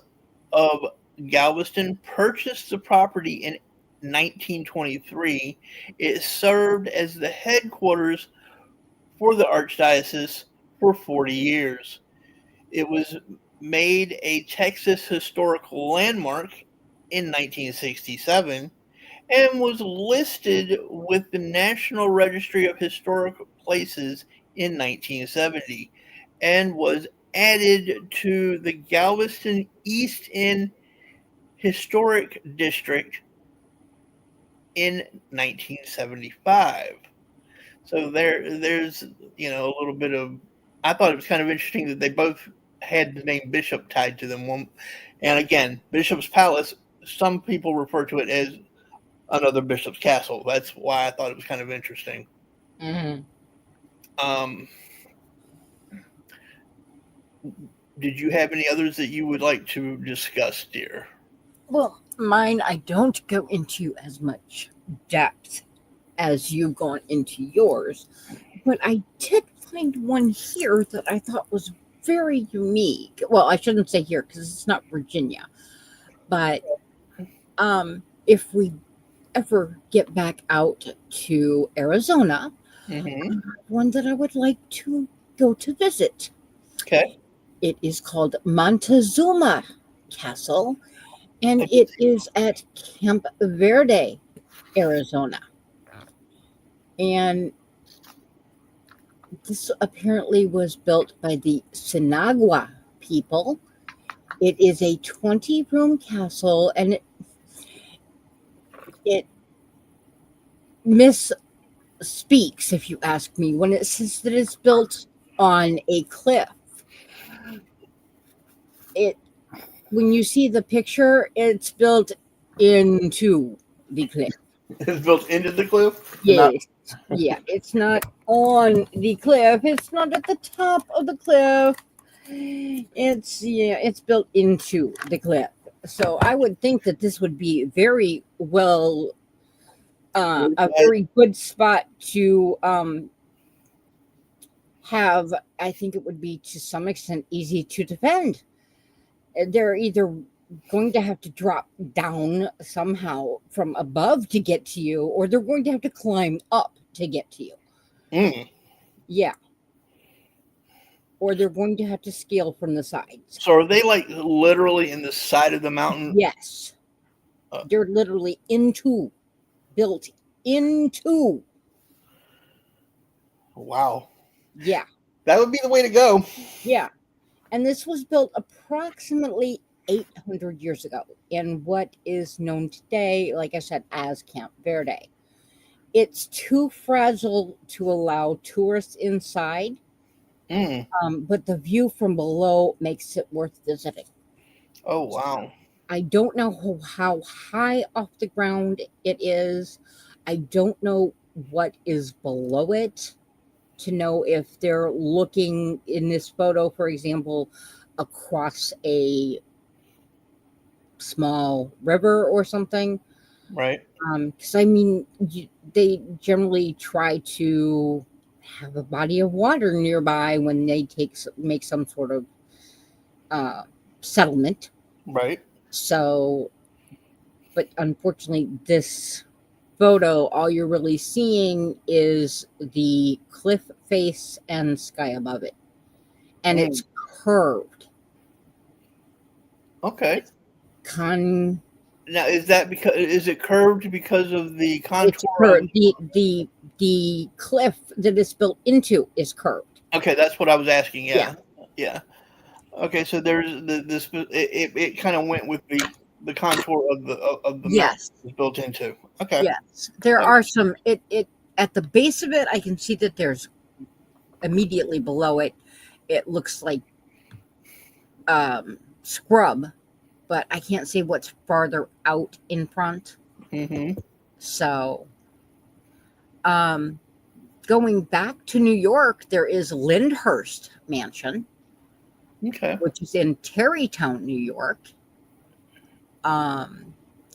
of Galveston purchased the property in 1923. It served as the headquarters for the Archdiocese for 40 years. It was made a Texas Historical Landmark in 1967 and was listed with the National Registry of Historic Places in 1970 and was added to the Galveston East End Historic District in 1975. So there's a little bit of. I thought it was kind of interesting that they both had the name Bishop tied to them. And again, Bishop's Palace. Some people refer to it as another Bishop's Castle. That's why I thought it was kind of interesting. Mm-hmm. Did you have any others that you would like to discuss, dear? Well, mine, I don't go into as much depth as you've gone into yours, but I did find one here that I thought was very unique. Well, I shouldn't say here because it's not Virginia, but if we ever get back out to Arizona, one that I would like to go to visit. Okay. It is called Montezuma Castle, and it is at Camp Verde, Arizona. And this apparently was built by the Sinagua people. It is a 20-room castle, and it misspeaks, if you ask me, when it says that it's built on a cliff. When you see the picture, it's built into the cliff. It's built into the cliff? Yes. Yeah, it's not on the cliff. It's not at the top of the cliff. It's built into the cliff. So I would think that this would be very well a very good spot to have. I think it would be to some extent easy to defend. They're either going to have to drop down somehow from above to get to you, or they're going to have to climb up to get to you. Yeah. Or they're going to have to scale from the sides. So are they like literally in the side of the mountain? Yes. They're literally built into. Wow. Yeah. That would be the way to go. Yeah. And this was built approximately 800 years ago in what is known today, like I said, as Camp Verde. It's too fragile to allow tourists inside, but the view from below makes it worth visiting. Oh, wow. I don't know how high off the ground it is. I don't know what is below it to know if they're looking in this photo, for example, across a small river or something. Right. Because I mean, they generally try to have a body of water nearby when they make some sort of settlement. Right. So, but unfortunately, this photo, all you're really seeing is the cliff face and sky above it, and it's curved. Okay. Now, is it curved because of the contour? The cliff that it's built into is curved. Okay, that's what I was asking. Yeah. Okay, so there's this. It kind of went with the contour of the mountain Yes. is built into. Okay. Yes. There are some. It at the base of it, I can see that there's immediately below it. It looks like scrub, but I can't see what's farther out in front. Mm-hmm. So, going back to New York, there is Lyndhurst Mansion, Okay. which is in Tarrytown, New York.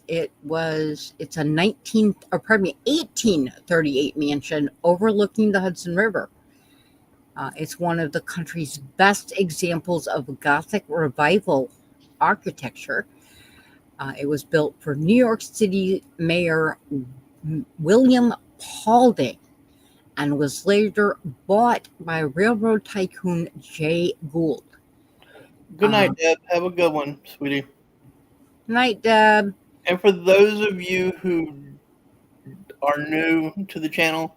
It's a 1838 mansion overlooking the Hudson River. It's one of the country's best examples of Gothic revival architecture. It was built for New York City Mayor William Paulding and was later bought by railroad tycoon Jay Gould. Good night, Deb. Have a good one, sweetie. Night, Deb. And for those of you who are new to the channel,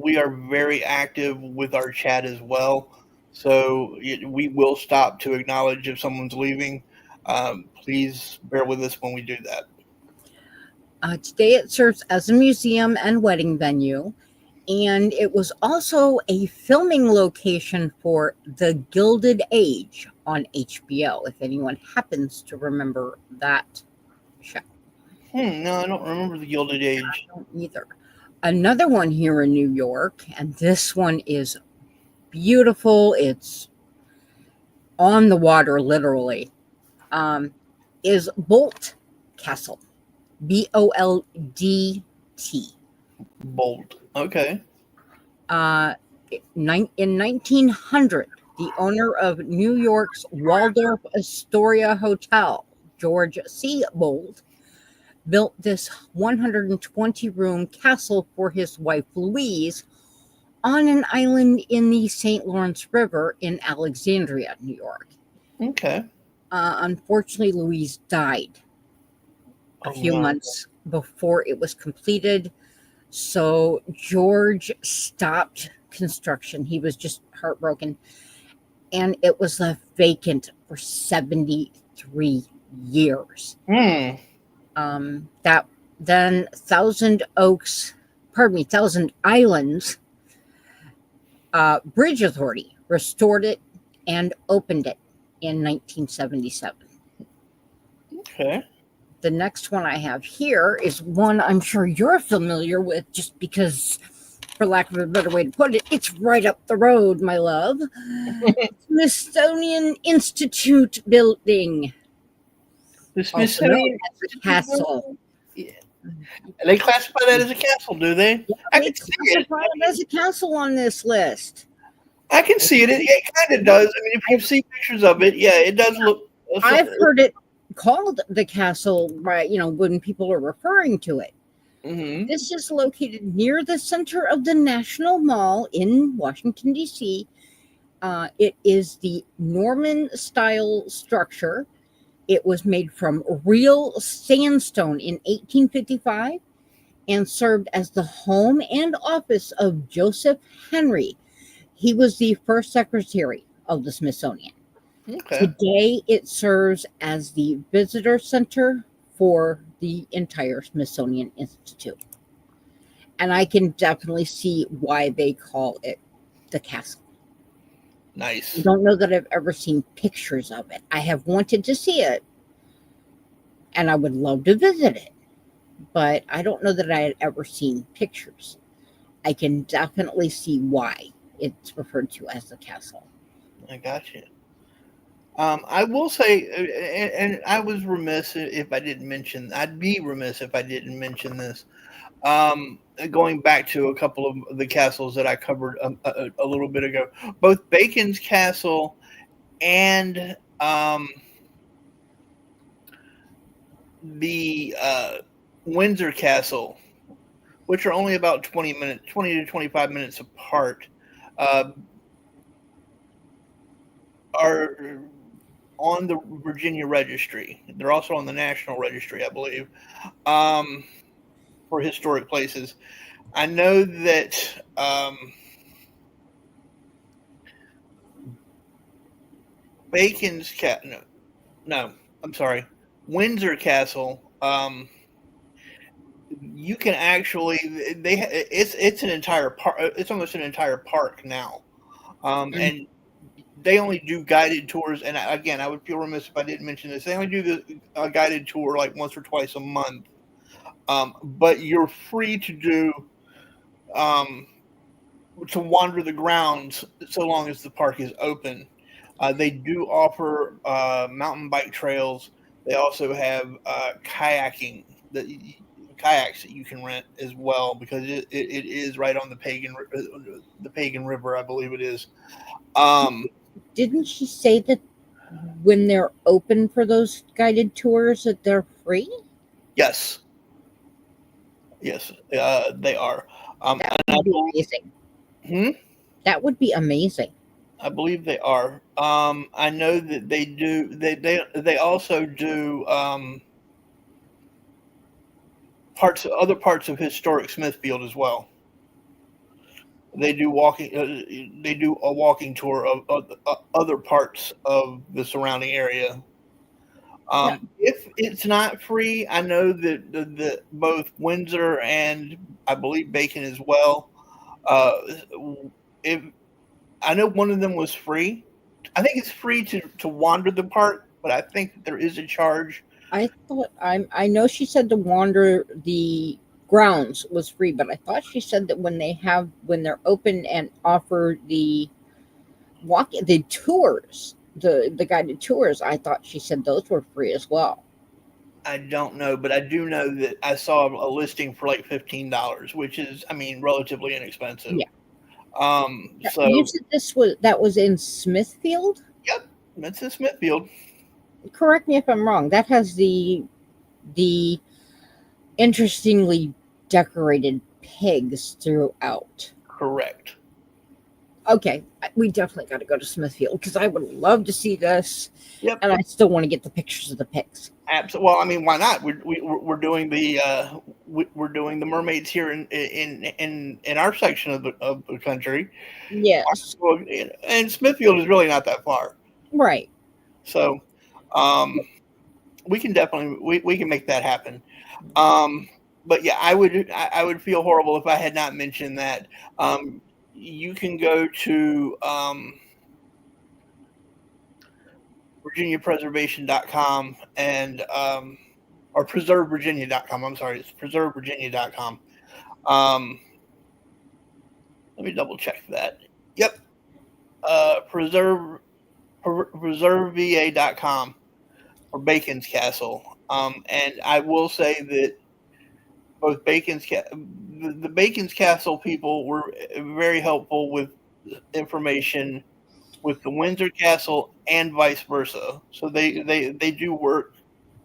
we are very active with our chat as well. So we will stop to acknowledge if someone's leaving. Please bear with us when we do that. Today it serves as a museum and wedding venue, and it was also a filming location for The Gilded Age on HBO, if anyone happens to remember that show. No, I don't remember The Gilded Age. I don't either. Another one here in New York, and this one is beautiful. It's on the water, literally, is Bolt Castle. Boldt. Bolt. Okay. In 1900, the owner of New York's Waldorf Astoria Hotel, George C. Bolt, built this 120-room castle for his wife Louise on an island in the St. Lawrence River in Alexandria, New York. Okay. Unfortunately, Louise died a few months before it was completed. So George stopped construction. He was just heartbroken. And it was left vacant for 73 years. That then Thousand Islands Bridge Authority restored it and opened it in 1977. Okay. The next one I have here is one I'm sure you're familiar with, just because, for lack of a better way to put it, it's right up the road, my love. Smithsonian Institute building. The Smithsonian Institute castle. Yeah. They classify that as a castle, do they? Yeah, I can see it. There's a castle on this list. I can see it. It kind of does. I mean, if you see pictures of it, yeah, it does look. I've heard it called the castle, right? When people are referring to it. Mm-hmm. This is located near the center of the National Mall in Washington, D.C. It is the Norman-style structure. It was made from real sandstone in 1855 and served as the home and office of Joseph Henry. He was the first secretary of the Smithsonian. Okay. Today, it serves as the visitor center for the entire Smithsonian Institute. And I can definitely see why they call it the castle. Nice. I don't know that I've ever seen pictures of it. I have wanted to see it, and I would love to visit it, but I don't know that I had ever seen pictures. I can definitely see why it's referred to as the castle. I got you. I will say, and I was remiss if I didn't mention. I'd be remiss if I didn't mention this. Going back to a couple of the castles that I covered a little bit ago, both Bacon's Castle and the Windsor Castle, which are only about 20 to 25 minutes apart, are on the Virginia Registry. They're also on the National Registry, I believe, for historic places. I know that Bacon's Castle. No, I'm sorry. Windsor Castle, you can actually it's an entire park. It's almost an entire park now, and they only do guided tours. And again, I would feel remiss if I didn't mention this. They only do the guided tour like once or twice a month, but you're free to do to wander the grounds so long as the park is open. They do offer mountain bike trails. They also have kayaking, kayaks that you can rent as well because it is right on the Pagan River, I believe it is. Didn't she say that when they're open for those guided tours that they're free? Yes, yes, they are. That would be amazing. That would be amazing. I believe they are. I know that they do. They also do other parts of historic Smithfield as well. They do walking. They do a walking tour of other parts of the surrounding area. If it's not free, I know that the both Windsor and I believe Bacon as well. If I know one of them was free. I think it's free to wander the park, but I think that there is a charge. I know she said to wander the grounds was free, but I thought she said that when they're open and offer the tours, the guided tours, I thought she said those were free as well. I don't know, but I do know that I saw a listing for like $15, which is, I mean, relatively inexpensive. Yeah. So you said that was in Smithfield? Yep, that's in Smithfield. Correct me if I'm wrong. That has the interestingly decorated pigs throughout. Correct. Okay, we definitely got to go to Smithfield because I would love to see this. Yep. And I still want to get the pictures of the pigs. Absolutely. Well, I mean, why not? We're doing the mermaids here in our section of the country. Yes. And Smithfield is really not that far. Right. So, we can definitely we can make that happen. But yeah, I would feel horrible if I had not mentioned that. You can go to virginiapreservation.com and or preservevirginia.com. I'm sorry, it's preservevirginia.com. Let me double check that. Yep. preserveva.com or Bacon's Castle. And I will say that both the Bacon's Castle people were very helpful with information with the Windsor Castle and vice versa. So they do work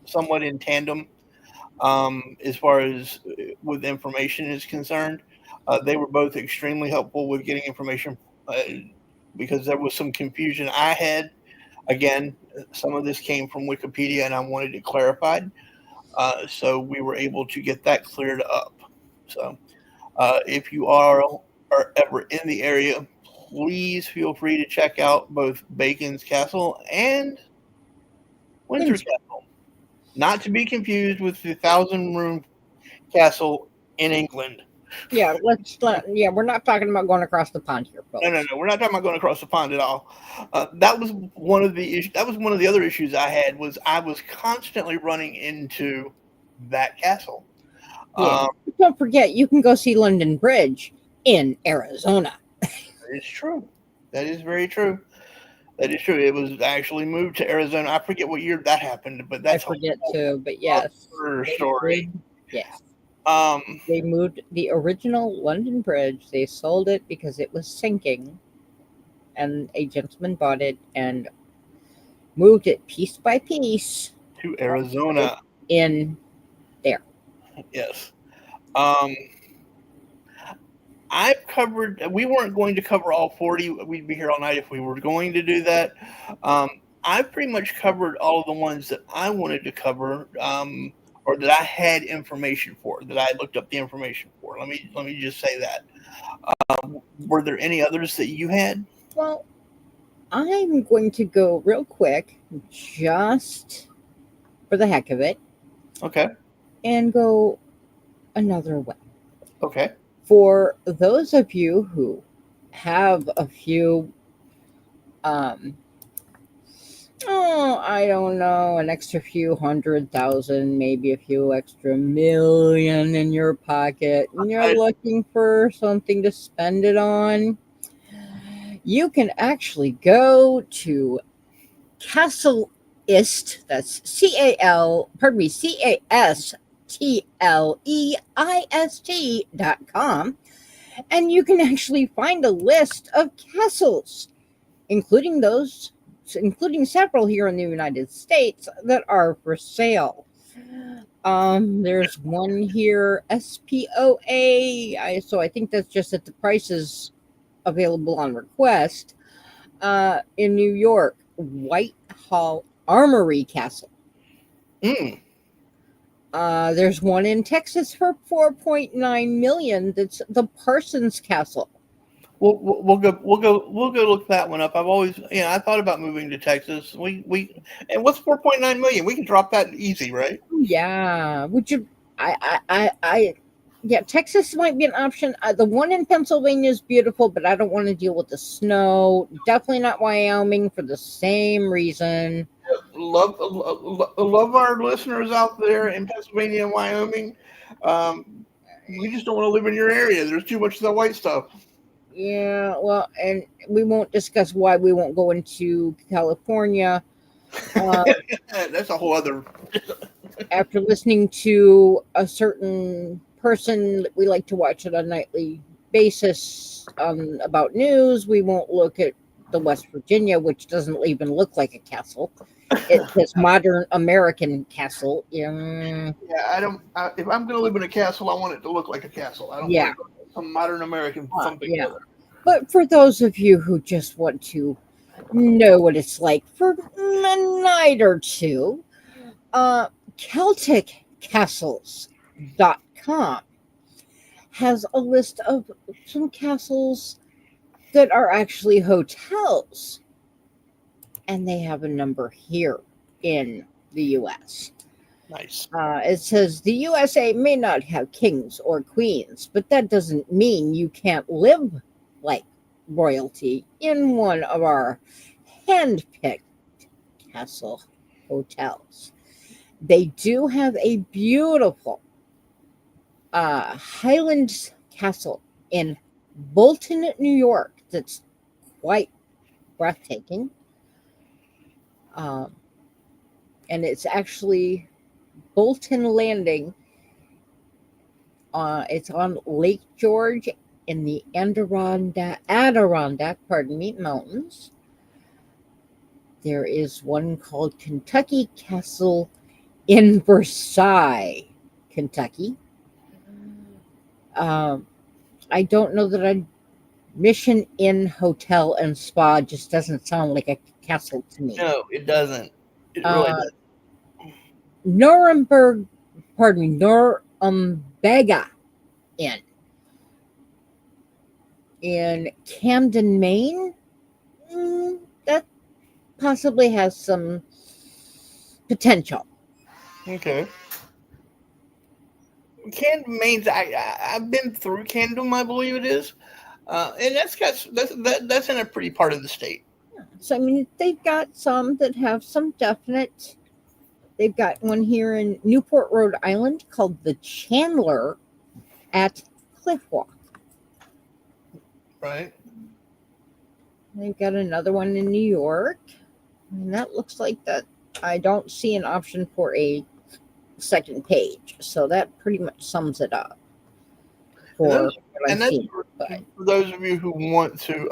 somewhat in tandem as far as with information is concerned. They were both extremely helpful with getting information because there was some confusion I had. Again, some of this came from Wikipedia and I wanted it clarified. So we were able to get that cleared up. So if you are ever in the area, please feel free to check out both Bacon's Castle and Windsor Castle. Not to be confused with the 1,000-room castle in England. Yeah, we're not talking about going across the pond here, folks. No. We're not talking about going across the pond at all. That was one of the other issues I had was I was constantly running into that castle. Yeah. Don't forget, you can go see London Bridge in Arizona. It's true. That is very true. That is true. It was actually moved to Arizona. I forget what year that happened, but that's I forget too. But yes, story. Yes. They moved the original London Bridge. They sold it because it was sinking, and a gentleman bought it and moved it piece by piece to Arizona. In there. Yes. I've covered. We weren't going to cover all 40. We'd be here all night if we were going to do that. I've pretty much covered all of the ones that I wanted to cover, or that I had information for, that I looked up the information for. Let me just say that. Were there any others that you had? Well, I'm going to go real quick, but for the heck of it Okay. and go another way. Okay. For those of you who have a few, I don't know, an extra few 100,000, maybe a few extra million in your pocket, and you're looking for something to spend it on, you can actually go to Castleist, that's CASTLEIST.com, and you can actually find a list of castles, including several here in the United States that are for sale. There's one here, SPOA. So I think that's just that the price is available on request. In New York, Whitehall Armory Castle. There's one in Texas for $4.9 million. That's the Parsons Castle. We'll go look that one up. I've always, I thought about moving to Texas. And what's 4.9 million? We can drop that easy, right? Yeah. Would you? Yeah, Texas might be an option. The one in Pennsylvania is beautiful, but I don't want to deal with the snow. Definitely not Wyoming for the same reason. Love our listeners out there in Pennsylvania and Wyoming. We just don't want to live in your area. There's too much of that white stuff. Yeah, well, and we won't discuss why we won't go into California. That's a whole other. After listening to a certain person that we like to watch on a nightly basis about news, we won't look at the West Virginia, which doesn't even look like a castle. It's this modern American castle. Yeah, I don't. If I'm going to live in a castle, I want it to look like a castle. I don't want some modern American something. Yeah. But for those of you who just want to know what it's like for a night or two, CelticCastles.com has a list of some castles that are actually hotels. And they have a number here in the U.S. Nice. It says the USA may not have kings or queens, but that doesn't mean you can't live like royalty in one of our hand-picked castle hotels. They do have a beautiful Highlands Castle in Bolton, New York. That's quite breathtaking. And it's actually Bolton Landing. It's on Lake George in the Adirondack, mountains. There is one called Kentucky Castle in Versailles, Kentucky. I don't know that Mission Inn Hotel and Spa just doesn't sound like a castle to me. No, it doesn't. It really doesn't. Norumbega Inn in Camden, Maine. That possibly has some potential. Okay. Camden, Maine. I've been through Camden, I believe it is, and that's in a pretty part of the state. So I mean, they've got some that have some definite. They've got one here in Newport, Rhode Island called the Chandler at Cliffwalk. Right. They've got another one in New York. And that looks like that. I don't see an option for a second page. So that pretty much sums it up. For those of you who want to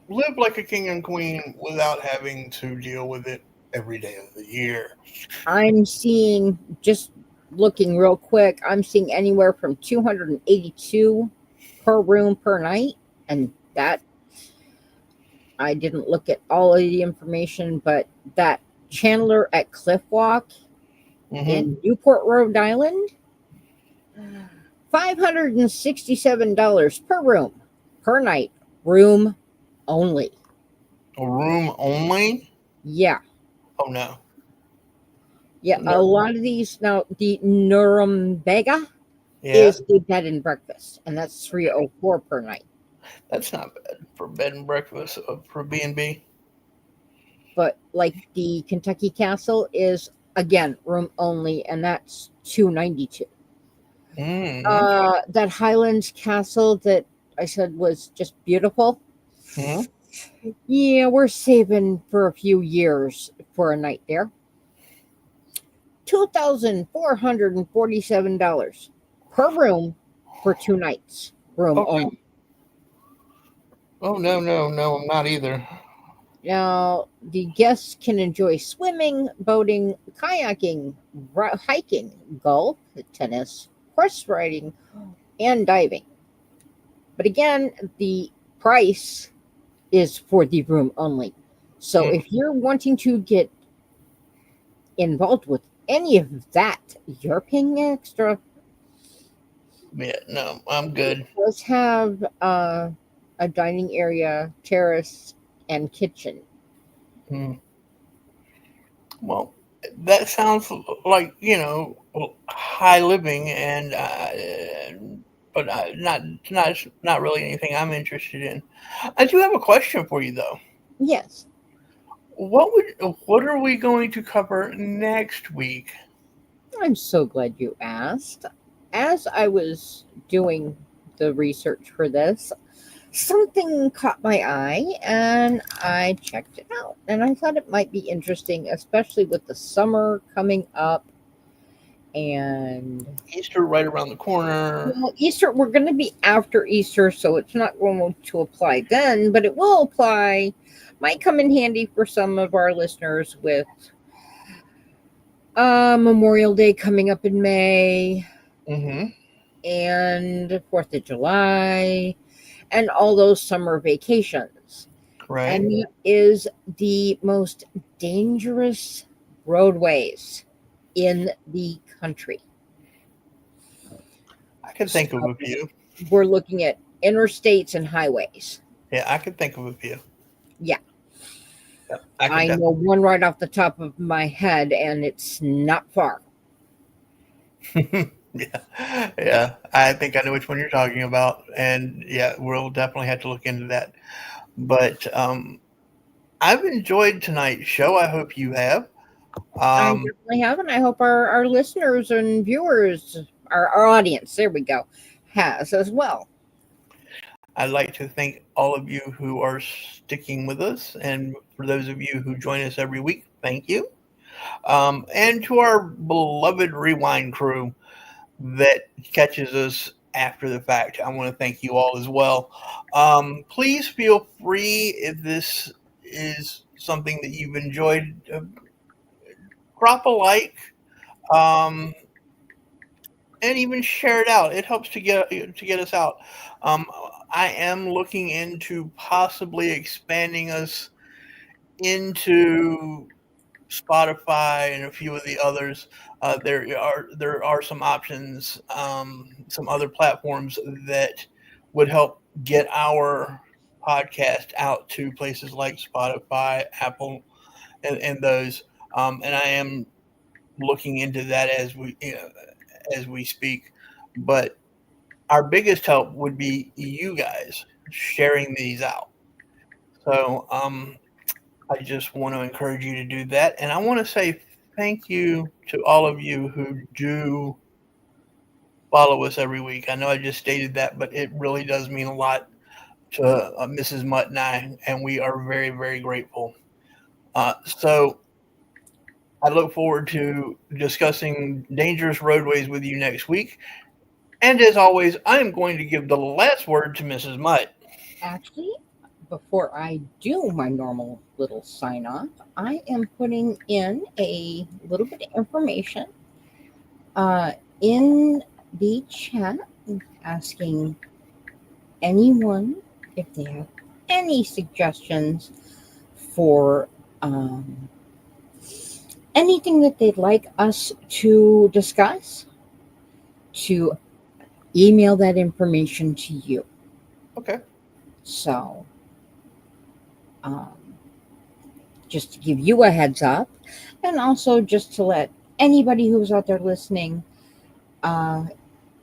live like a king and queen without having to deal with it every day of the year. I'm seeing, just looking real quick, I'm seeing anywhere from $282 per room per night. And that, I didn't look at all of the information, but that Chandler at Cliffwalk in Newport, Rhode Island, $567 per room per night. Room only. A room only? Yeah. Oh no. Yeah, a lot of these now. The Nuremberg Yeah, is the bed and breakfast, and that's $304 per night. that's not bad for bed and breakfast for B&B. But like the Kentucky Castle is again room only, and that's $292. Mm-hmm. That Highlands Castle that I said was just beautiful. Mm-hmm. Yeah, we're saving for a few years for a night there. $2,447 per room for 2 nights. Room Oh, only. oh no, I'm not either. Now, the guests can enjoy swimming, boating, kayaking, hiking, golf, tennis, horse riding, and diving. But again, the price is for the room only. So Mm. if you're wanting to get involved with any of that, you're paying extra. Yeah, no, I'm good. It does have a dining area, terrace, and kitchen. Mm. Well, that sounds like high living, and but not really anything I'm interested in. I do have a question for you though. Yes, What are we going to cover next week? I'm so glad you asked. As I was doing the research for this, something caught my eye and I checked it out. And I thought it might be interesting, especially with the summer coming up. And Easter right around the corner. well, Easter, we're going to be after Easter, so it's not going to apply then, but it will apply, might come in handy for some of our listeners with Memorial Day coming up in May Mm-hmm. and 4th of July and all those summer vacations. Right. And it is the most dangerous roadways in the country. I can think of a few. We're looking at interstates and highways. Yeah, I can think of a few. Yeah, Yep, I know one right off the top of my head, and it's not far. Yeah. I think I know which one you're talking about, and yeah, we'll definitely have to look into that. But I've enjoyed tonight's show. I hope you have. I Um, definitely have, and I hope our listeners and viewers, our audience, there we go, has as well. I'd like to thank all of you who are sticking with us, and for those of you who join us every week, thank you. And to our beloved Rewind crew that catches us after the fact, I want to thank you all as well. Please feel free, if this is something that you've enjoyed, drop a like, um, and even share it out. It helps to get us out. Um, I am looking into possibly expanding us into Spotify and a few of the others. There are some options, some other platforms that would help get our podcast out to places like Spotify, Apple, and those. And I am looking into that as we speak. But our biggest help would be you guys sharing these out. So I just want to encourage you to do that. And I want to say thank you to all of you who do follow us every week. I know I just stated that, but it really does mean a lot to Mrs. Mutt and I, and we are very, very grateful. So I look forward to discussing dangerous roadways with you next week. And as always, I am going to give the last word to Mrs. Mutt. Actually, before I do my normal little sign off, I am putting in a little bit of information in the chat asking anyone if they have any suggestions for anything that they'd like us to discuss, to email that information to you. Okay. So, just to give you a heads up, and also just to let anybody who's out there listening,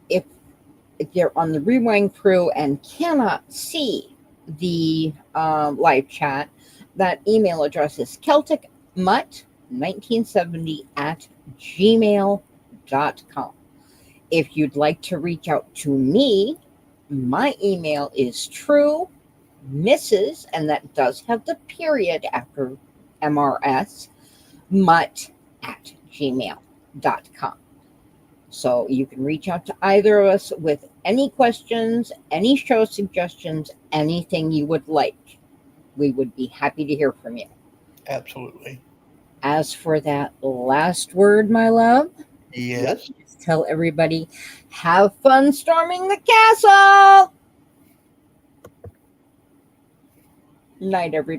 if they're on the Rewind crew and cannot see the live chat, that email address is celticmutt1970@gmail.com. If you'd like to reach out to me, my email is true Mrs., and that does have the period after MRS, mutt@gmail.com. So you can reach out to either of us with any questions, any show suggestions, anything you would like. We would be happy to hear from you. Absolutely. As for that last word, my love, Yes. just tell everybody, have fun storming the castle. Night, everybody.